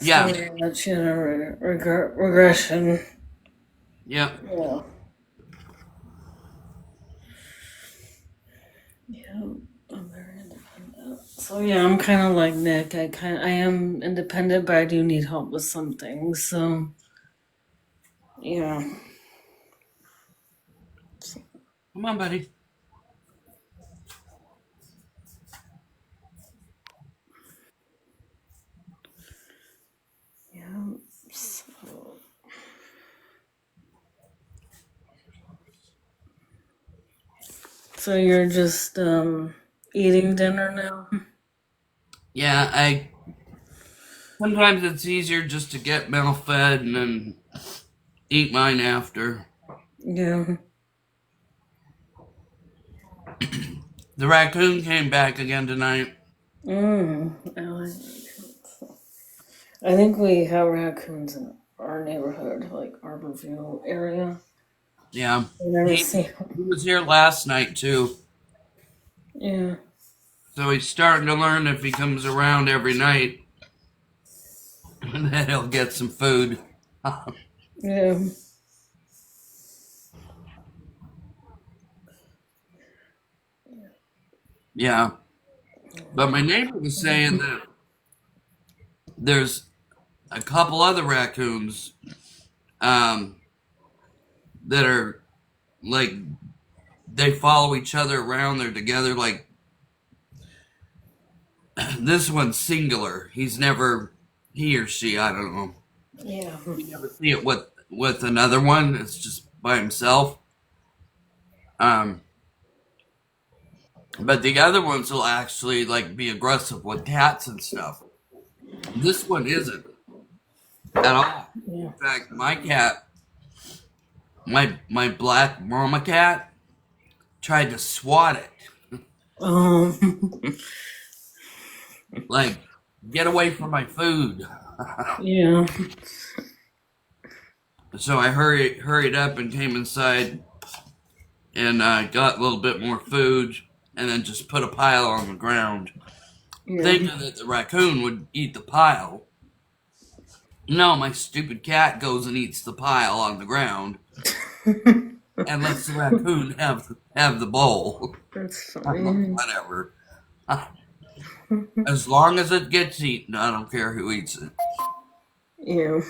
Yeah. story that she had a regression. Yeah. Yeah. Yeah, I'm very independent. So yeah, I'm kind of like Nick. I am independent, but I do need help with some things. So yeah, Come on, buddy. yeah. So, so you're just eating dinner now? Yeah, I sometimes it's easier just to get Mel fed and then eat mine after. Yeah. The raccoon came back again tonight. I like raccoons. I think we have raccoons in our neighborhood, like Arborview area. Yeah. I never He, see he was here last night too. Yeah. So he's starting to learn if he comes around every night that he'll get some food. Yeah. Yeah. But my neighbor was saying that there's a couple other raccoons um, that are like they follow each other around. They're together. Like this one's singular. He's never he or she. I don't know. Yeah. You never see it with another one. It's just by himself. Um, but the other ones will actually like be aggressive with cats and stuff. This one isn't at all. Yeah. In fact, my cat, my black mama cat, tried to swat it. Like, get away from my food. Yeah. So I hurried up and came inside and got a little bit more food and then just put a pile on the ground, Yeah. thinking that the raccoon would eat the pile. No, my stupid cat goes and eats the pile on the ground and lets the raccoon have the bowl. That's funny. Whatever. As long as it gets eaten, I don't care who eats it. Yeah.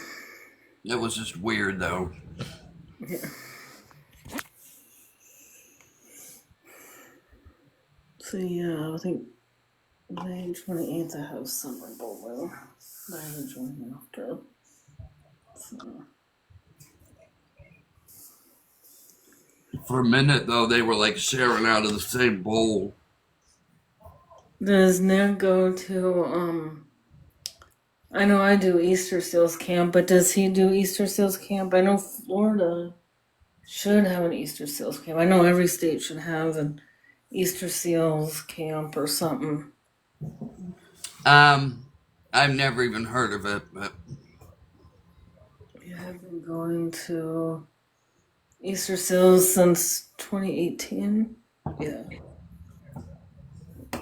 It was just weird, though. Yeah. So yeah, I think May 28th I have summer bowling. I have a join after. So. For a minute, though, they were like sharing out of the same bowl. Does Nick go to I know I do Easter Seals camp, but does he do Easter Seals camp? I know Florida should have an Easter Seals camp. I know every state should have an Easter Seals camp or something. I've never even heard of it, but Yeah, I've been going to Easter Seals since 2018. Yeah.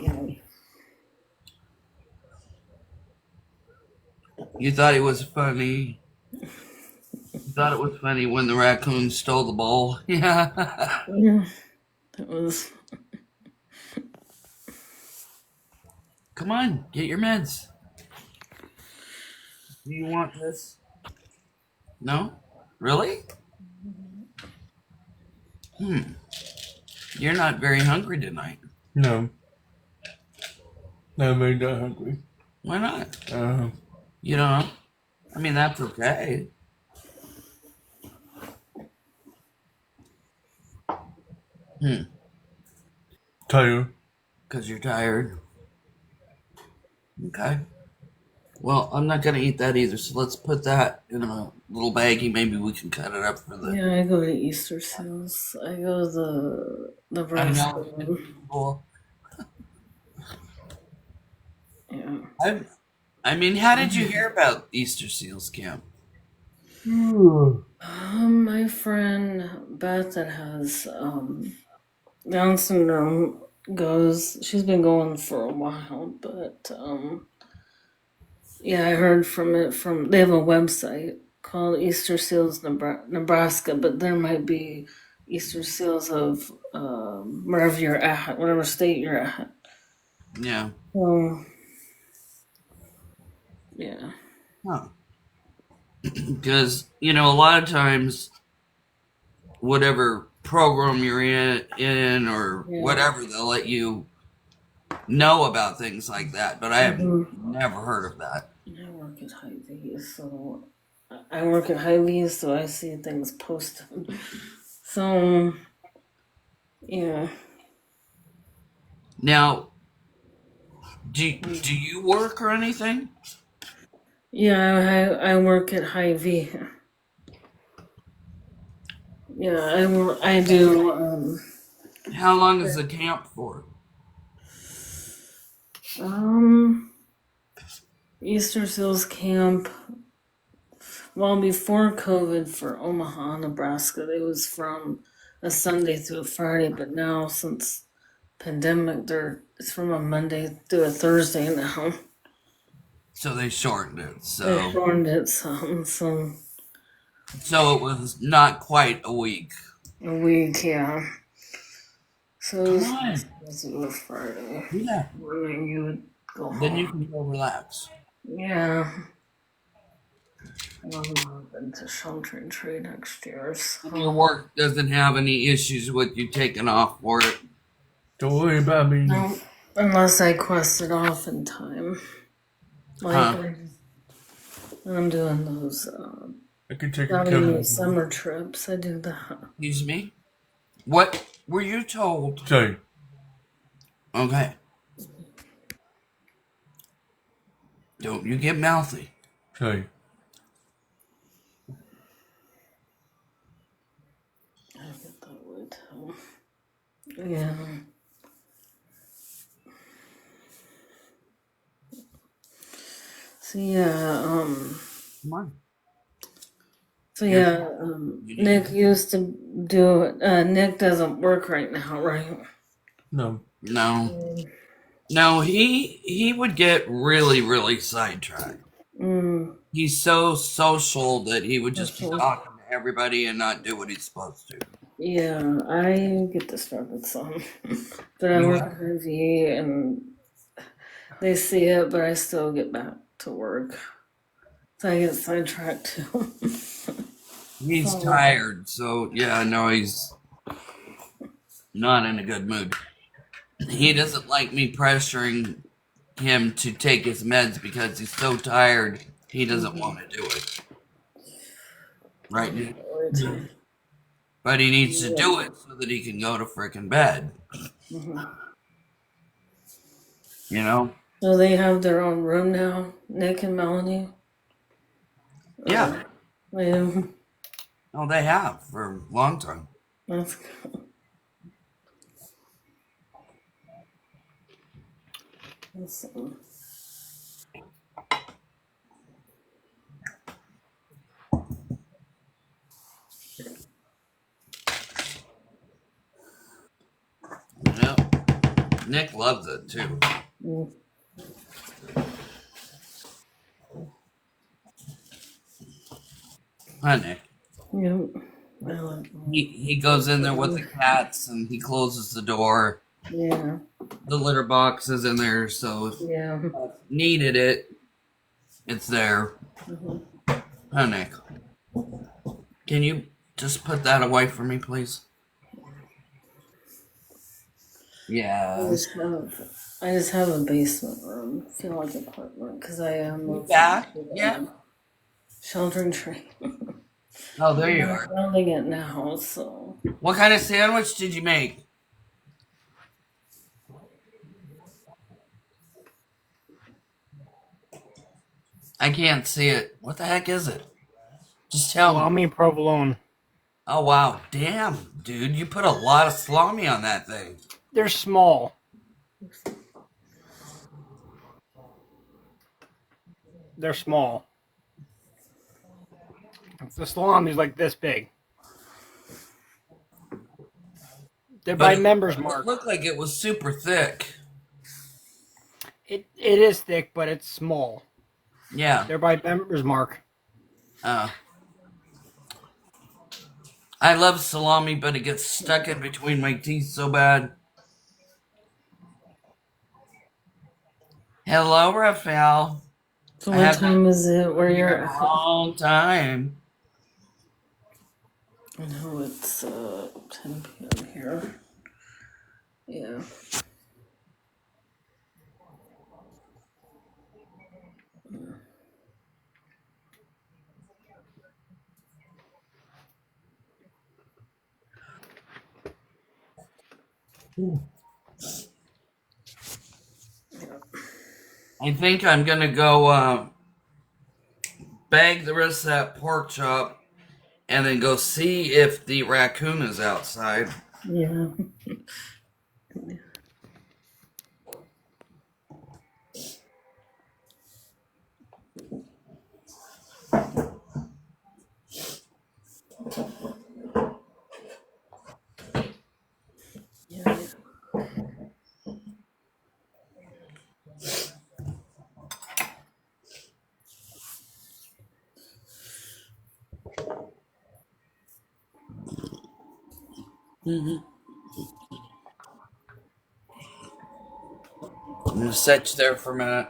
Yeah. you thought it was funny. You thought it was funny when the raccoon stole the bowl. Yeah. Yeah. That was. Come on, get your meds. Do you want this? No? Really? You're not very hungry tonight. No. No, I'm really not hungry. Why not? Uh, You don't know? I mean, that's okay. Tired. Because you're tired. Okay. Well, I'm not going to eat that either, so let's put that in a little baggie. Maybe we can cut it up for the... Yeah, I go to Easter Seals. I go to the I Nebraska know. one. Cool. Yeah. I mean, how did you hear about Easter Seals Camp? My friend Beth that has Down syndrome goes. She's been going for a while, but yeah, I heard from it from. They have a website called Easter Seals Nebraska, but there might be Easter Seals of wherever you're at, whatever state you're at. Yeah. So yeah. Huh. Because, you know, a lot of times, whatever program you're in or Yeah. whatever, they'll let you know about things like that. But I have Mhm. never heard of that. I work at Hy-Vee's, so I work at Hy-Vee's, so I see things posted. So yeah. Now, do you work or anything? Yeah, I work at Hy-Vee. Yeah, I do How long is the camp for? Easter Seals Camp. Well, before COVID for Omaha, Nebraska, it was from a Sunday through a Friday, but now since pandemic, it's from a Monday through a Thursday now. So they shortened it. They So shortened it some, it was not quite a week. a week, yeah. So Come on. it's a Friday. Yeah. Morning, you would go home. Then you can go relax. Yeah. I'm moving to shelter and trade next year. So. Your work doesn't have any issues with you taking off for it. don't worry about me. No, unless I quest it off in time. Like when I'm doing those I can take a couple. summer trips, I do that. Excuse me? What were you told? Say, Okay. Don't you get mouthy. say. I get that way too. Yeah. So yeah, Come on. so Here's yeah, you need Nick used to do it. Nick doesn't work right now, right? No. no. No, he would get really, really sidetracked. Mm, He's so social that he would just be social. talking to everybody and not do what he's supposed to. Yeah, I get distracted some, but I You work what? at Hy-Vee and they see it, but I still get back to work, so I get sidetracked too. He's So tired, so yeah, no, he's not in a good mood. He doesn't like me pressuring him to take his meds because he's so tired he doesn't want to do it. Right, Nick? irritating. But he needs to do Yeah. it so that he can go to frickin' bed. Mhm. You know? So they have their own room now, Nick and Melanie. Yeah. Yeah, Oh, they have for a long time. that's that's. Yep. Nick loves it too. Mm, Hi, Nick. yeah, I like. He goes in there with the cats and he closes the door. Yeah, The litter box is in there, so if yeah. needed it, it's there. Mhm. Hi, Nick. Can you just put that away for me, please? I Yeah. just have, I just have a basement room. Feel like an apartment because I am You moved into back? Yeah. sheltering tree. Oh, there I'm you not are. building it now, so What kind of sandwich did you make? I can't see it. What the heck is it? Just tell me. Salami and provolone. Oh, wow. Damn, dude. You put a lot of salami on that thing. They're small. They're small. The salami's like this big. They're But by it members mark. looked like it was super thick. It is thick, but it's small. Yeah. They're by members mark. Uh, I love salami, but it gets stuck in between my teeth so bad. Hello, Raphael. so I what haven't time is it where been here you're in a at? long time. I know it's 10 p.m. here. Yeah. I think I'm gonna go bag the rest of that pork chop and then go see if the raccoon is outside. Yeah. Yeah. Mm-hmm. I'm gonna set you there for a minute.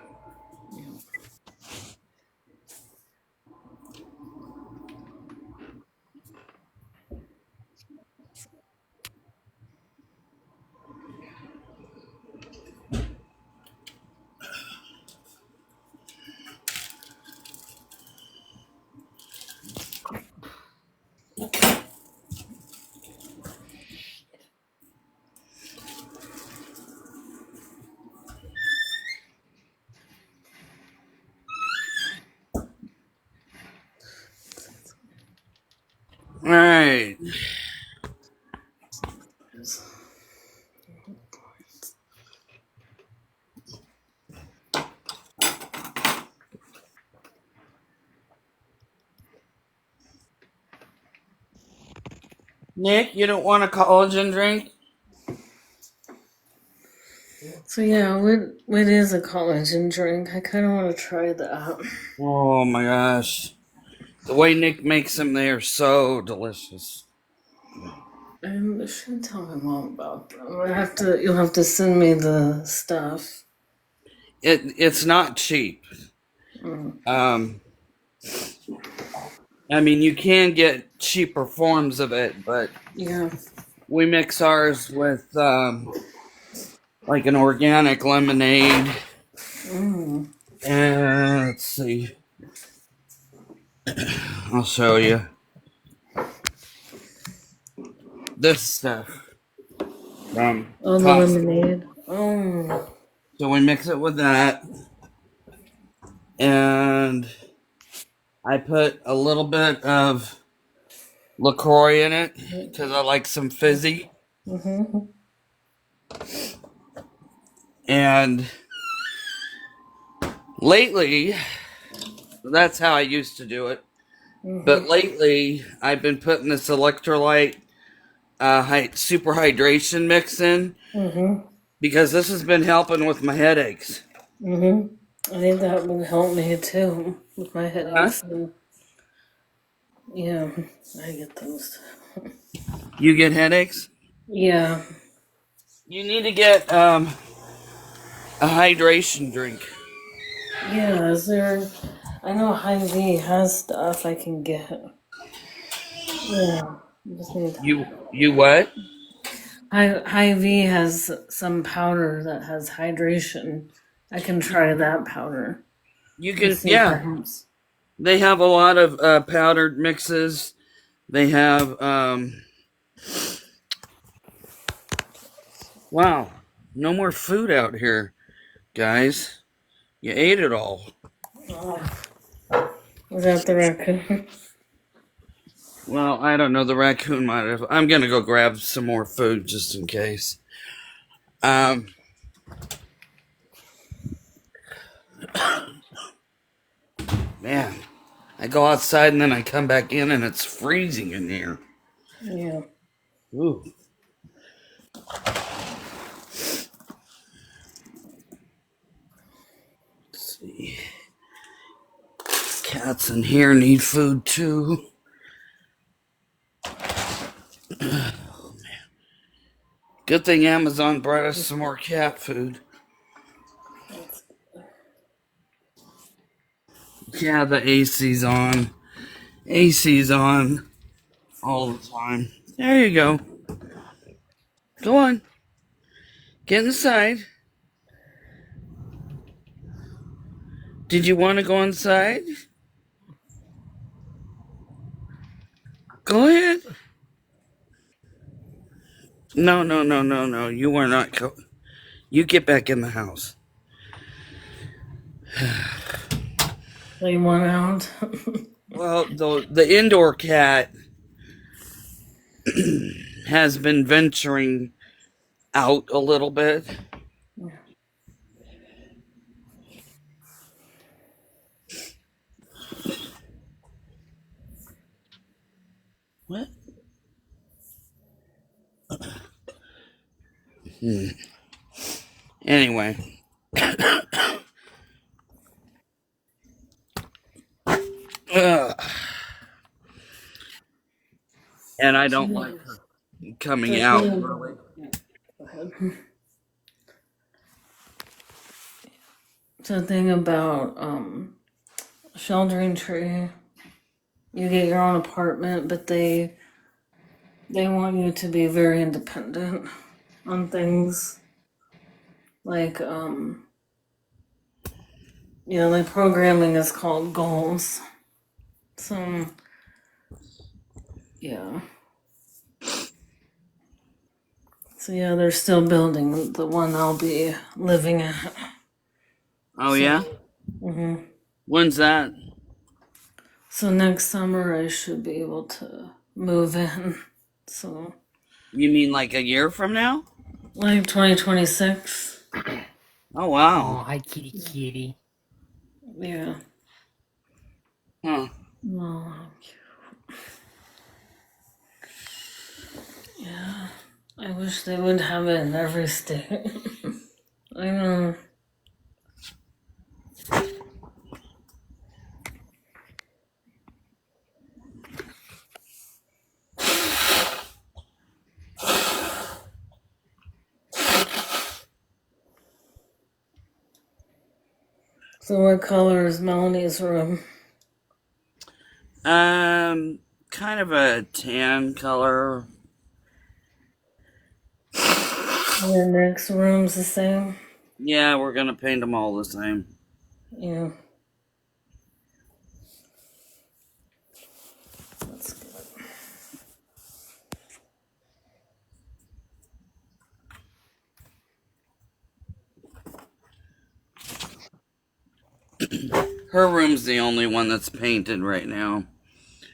Nick, you don't want a collagen drink? So yeah, what is a collagen drink? I kind of want to try that. Oh my gosh. The way Nick makes them, they are so delicious. I should tell my mom about them. You'll have to send me the stuff. It's not cheap. Mm, Um, I mean, you can get cheaper forms of it, but yeah. we mix ours with like an organic lemonade. Mm. And let's see, I'll show you this stuff from Oh, the Costco. lemonade. Oh. So we mix it with that, and I put a little bit of LaCroix in it because I like some fizzy. Mm-hmm. And lately, that's how I used to do it. Mm-hmm. But lately, I've been putting this electrolyte super hydration mix in Mm-hmm. because this has been helping with my headaches. Mm-hmm. I think that would help me too with my Huh? headaches. And yeah, I get those. You get headaches? Yeah. You need to get a hydration drink. Yeah, is there... I know Hy-Vee has stuff I can get. Yeah. Just need... You what? Hy-Vee has some powder that has hydration. I can try that powder You and can, see if that yeah. helps. They have a lot of powdered mixes. They have wow, no more food out here, guys. You ate it all. Oh, was that the raccoon? Well, I don't know. The raccoon might have. I'm gonna go grab some more food just in case. Um, man, I go outside and then I come back in and it's freezing in here. Yeah. Ooh. Let's see. Cats in here need food too. Good thing Amazon brought us some more cat food. Yeah, the AC's on. AC's on all the time. There you go. Go on. Get inside. Did you want to go inside? Go ahead. No, no, no, no, no. You are not. You get back in the house. They want out. Well, the indoor cat has been venturing out a little bit. What? Anyway. Ugh. And I don't like her coming The out, thing really. about... Go ahead. The thing about sheltering tree, you get your own apartment, but they want you to be very independent on things like like programming is called goals. So yeah. So yeah, they're still building the one I'll be living at. Oh, So, yeah? hmm When's that? so next summer I should be able to move in. So You mean like a year from now? like 2026. Oh, Oh, wow. hi, kitty, kitty. Yeah. Huh. Well, Yeah. I wish they would have it in every state. I know. So what color is Melanie's room? Kind of a tan color. Your next room's the same? Yeah, we're gonna paint them all the same. Yeah. That's good. Her room's the only one that's painted right now.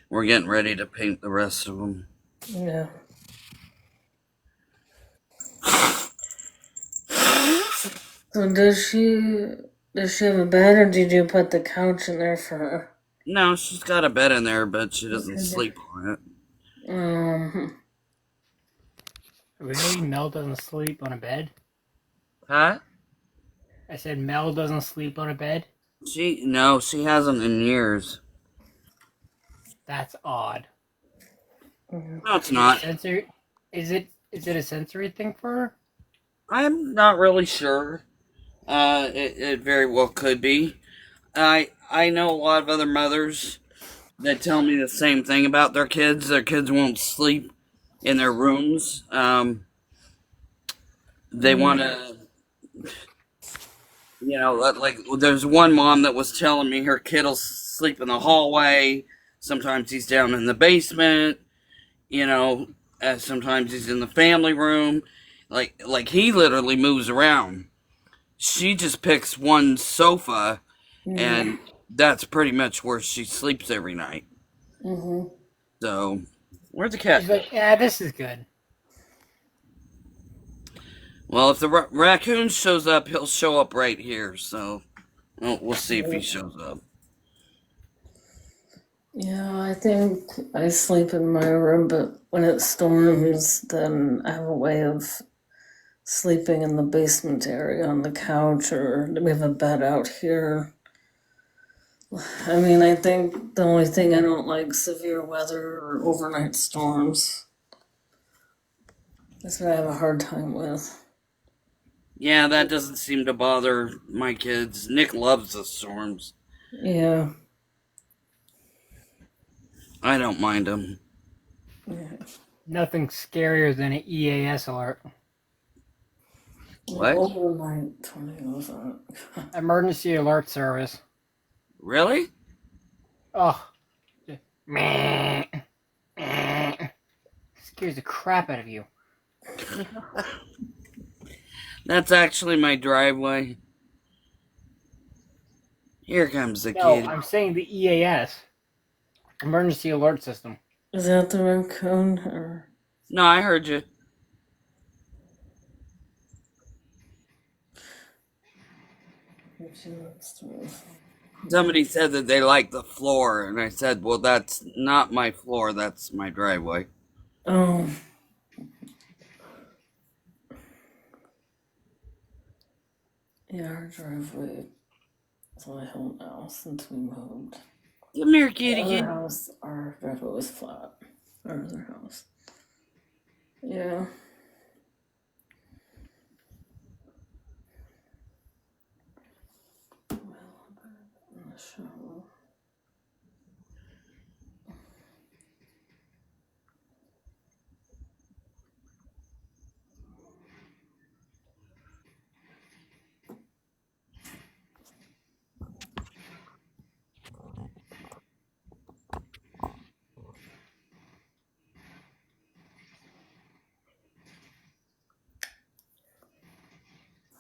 We're getting ready to paint the rest of them. Yeah. So does she have a bed, or did you put the couch in there for her? No, she's got a bed in there, but she doesn't sleep on it. Really? Mel doesn't sleep on a bed? Huh? I said Mel doesn't sleep on a bed? She hasn't in years. That's odd. No, it's Is it a not. sensory? Is it a sensory thing for her? I'm not really sure. It very well could be. I know a lot of other mothers that tell me the same thing about their kids. Their kids won't sleep in their rooms. They want to, like there's one mom that was telling me her kid'll sleep in the hallway. Sometimes he's down in the basement. Sometimes he's in the family room. Like he literally moves around. She just picks one sofa, and that's pretty much where she sleeps every night. Mm-hmm. So, where'd the cat She's go? like, yeah, this is good. Well, if the raccoon shows up, he'll show up right here. So, we'll see if he shows up. Yeah, I think I sleep in my room, but when it storms, then I have a way of sleeping in the basement area on the couch, or we have a bed out here. I mean, I think the only thing I don't like severe weather or overnight storms. That's what I have a hard time with. Yeah, that doesn't seem to bother my kids. Nick loves the storms. Yeah. I don't mind them. Yeah. Nothing scarier than an EAS alert. What? Overnight tornadoes aren't. Emergency Alert Service. Really? Oh. Meh. Meh. Scares the crap out of you. That's actually my driveway. Here comes the No, kid. I'm saying the EAS. Emergency Alert System. Is that the raccoon or? No, I heard you. Somebody said that they like the floor, and I said, well, that's not my floor, that's my driveway. Oh. Yeah, our driveway is on a hill now since we moved. Come here, kitty The kid. other house, our driveway was flat. Our other house. Yeah.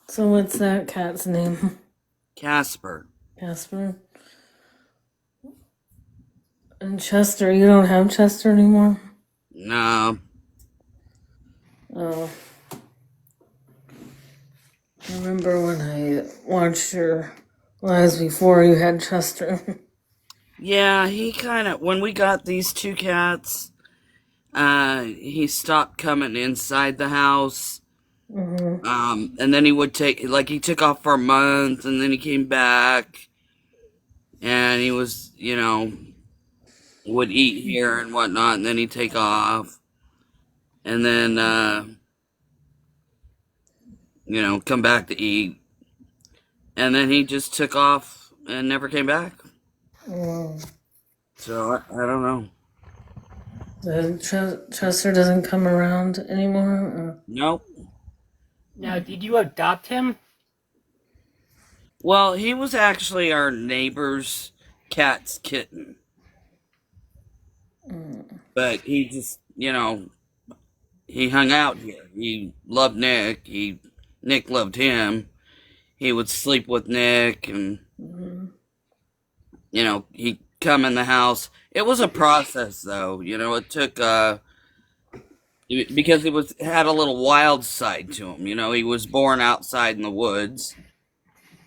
So what's that cat's name? Casper. Casper? And Chester, you don't have Chester anymore? No. Oh. I remember when I watched your lives before you had Chester. Yeah, he kind of, when we got these two cats, He stopped coming inside the house. Mm-hmm. And then he would he took off for a month, and then he came back, and he was, would eat here and whatnot, and then he'd take off, and then, come back to eat, and then he just took off and never came back. Mm. So, I don't know. Chester doesn't come around anymore? Nope. Now, did you adopt him? Well, he was actually our neighbor's cat's kitten. But he just, he hung out here. He loved Nick. Nick loved him. He would sleep with Nick, and he'd come in the house. It was a process, though. It took because had a little wild side to him. He was born outside in the woods,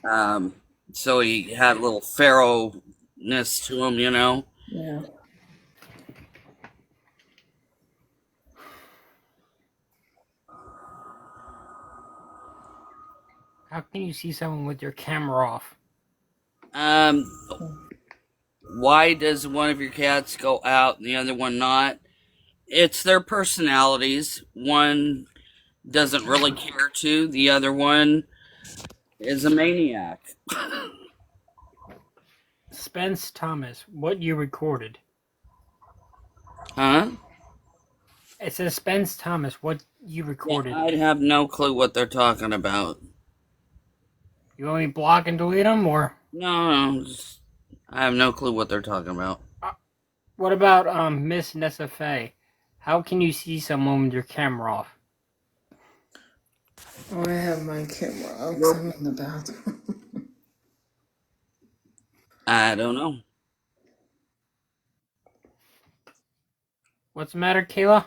so he had a little feralness to him. Yeah. How can you see someone with your camera off? Why does one of your cats go out and the other one not? It's their personalities. One doesn't really care to. The other one is a maniac. Spence Thomas, what you recorded? Huh? It says Spence Thomas, what you recorded? I have no clue what they're talking about. You want me to block and delete them, or? No, I have no clue what they're talking about. What about Miss Nessa Faye? How can you see someone with your camera off? Oh, I have my camera off 'cause I'm in the bathroom. I don't know. What's the matter, Kayla?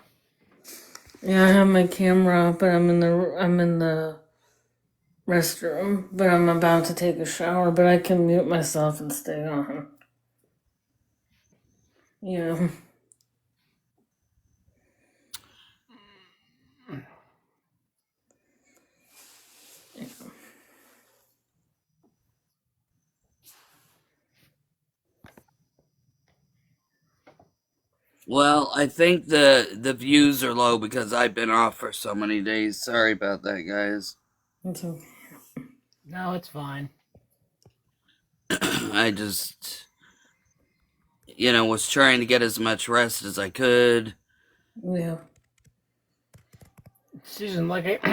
Yeah, I have my camera off, but I'm in the restroom, but I'm about to take a shower, but I can mute myself and stay on. Yeah. Well, I think the views are low because I've been off for so many days. Sorry about that, guys. It's okay. No, it's fine. I just, was trying to get as much rest as I could. Yeah. Susan, like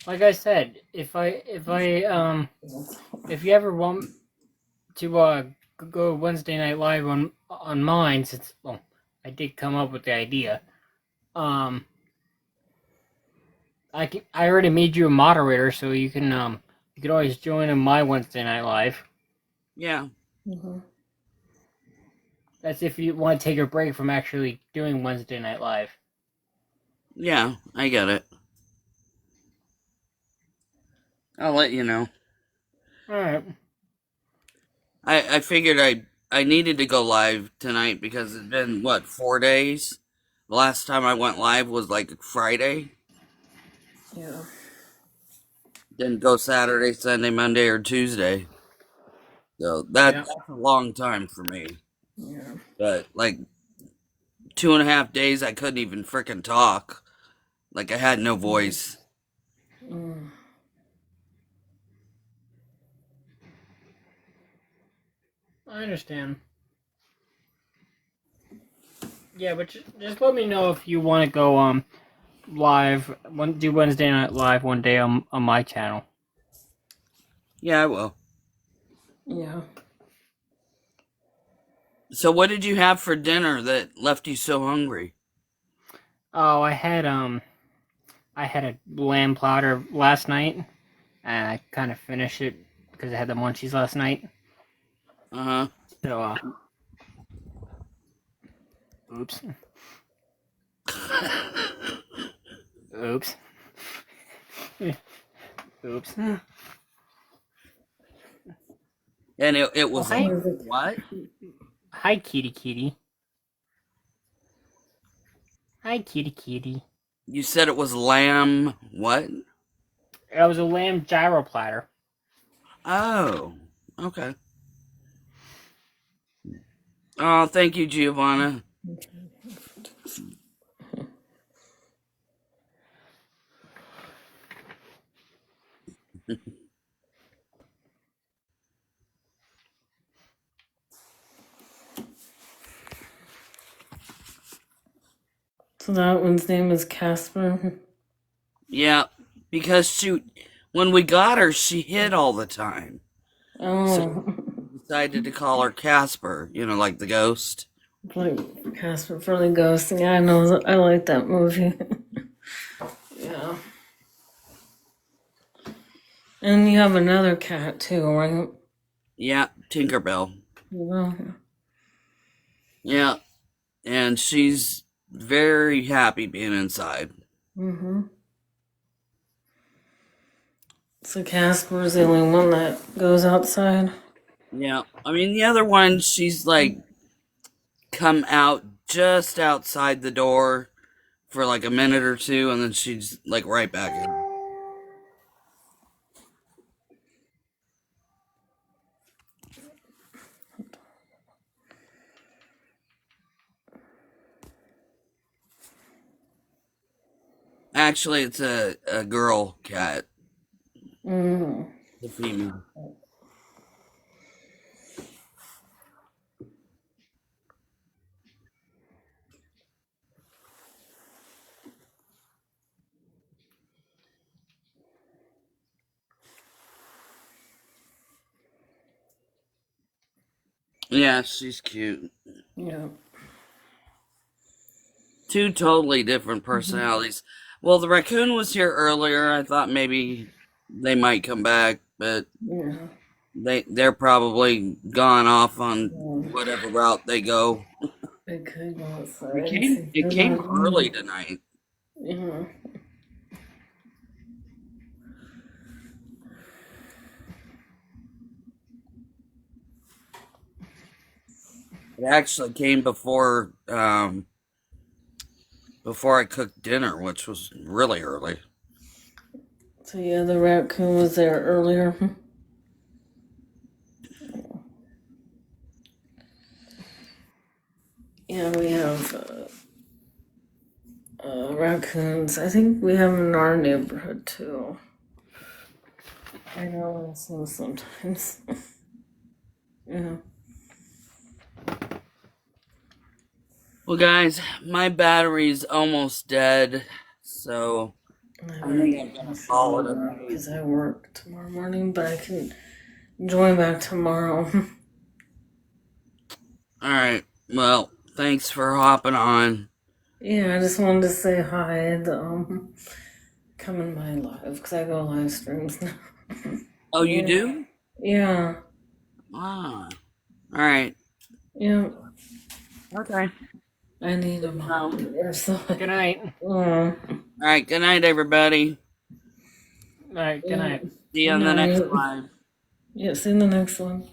I said, if you ever want to go Wednesday Night Live on mine, since I did come up with the idea. I already made you a moderator, so you can always join in my Wednesday Night Live. Yeah. Mm-hmm. That's if you want to take a break from actually doing Wednesday Night Live. Yeah, I get it. I'll let you know. Alright. I figured I needed to go live tonight because it's been, 4 days? The last time I went live was like Friday. Yeah. Didn't go Saturday, Sunday, Monday, or Tuesday. So that's a long time for me. Yeah. But like 2.5 days, I couldn't even frickin' talk. Like I had no voice. Mm. I understand. Yeah, but just let me know if you want to go live, do Wednesday Night Live one day on my channel. Yeah, I will. Yeah. So what did you have for dinner that left you so hungry? Oh, I had a lamb platter last night, and I kind of finished it because I had the munchies last night. Uh-huh. So, oops. Oops. Oops. And it was hi. What? Hi, kitty kitty. Hi, kitty kitty. You said it was lamb. What? It was a lamb gyro platter. Oh, okay. Oh, thank you, Giovanna. So that one's name is Casper. Yeah, because when we got her, she hid all the time. Oh, So we decided to call her Casper, like the ghost. like Casper for the Ghost. Yeah, I know. I like that movie. Yeah. And you have another cat too, right? Yeah, Tinkerbell. Well, Yeah, and she's very happy being inside. mm-hmm. So Casper's the only one that goes outside. Yeah, I mean, the other one, she's like come out just outside the door for like a minute or two, and then she's like right back in. Actually, it's a girl cat, Mm. the female. Yeah, she's cute. Yeah. Two totally different personalities. Well, the raccoon was here earlier. I thought maybe they might come back, but Yeah. they're probably gone off on Yeah. whatever route they go. They could go outside It and see came if it they're came not early in. tonight. Yeah. It actually came before I cooked dinner, which was really early. So yeah, the raccoon was there earlier. Yeah, we have raccoons. I think we have them in our neighborhood too. I know I see them sometimes. Yeah. Well, guys, my battery's almost dead, so I I better think get I'm gonna my call it phone a up night. because I work tomorrow morning, but I can join back tomorrow. All right. Well, thanks for hopping on. Yeah, I just wanted to say hi. Come in my live because I go live streams now. Oh, you Yeah. do? Yeah. Ah. All right. Yeah. Okay. I need a Well, monitor, so. Good night. all right. Good night, everybody. All right. Good Yeah. night. See you Good on the next night. live. Yeah, see you in the next one.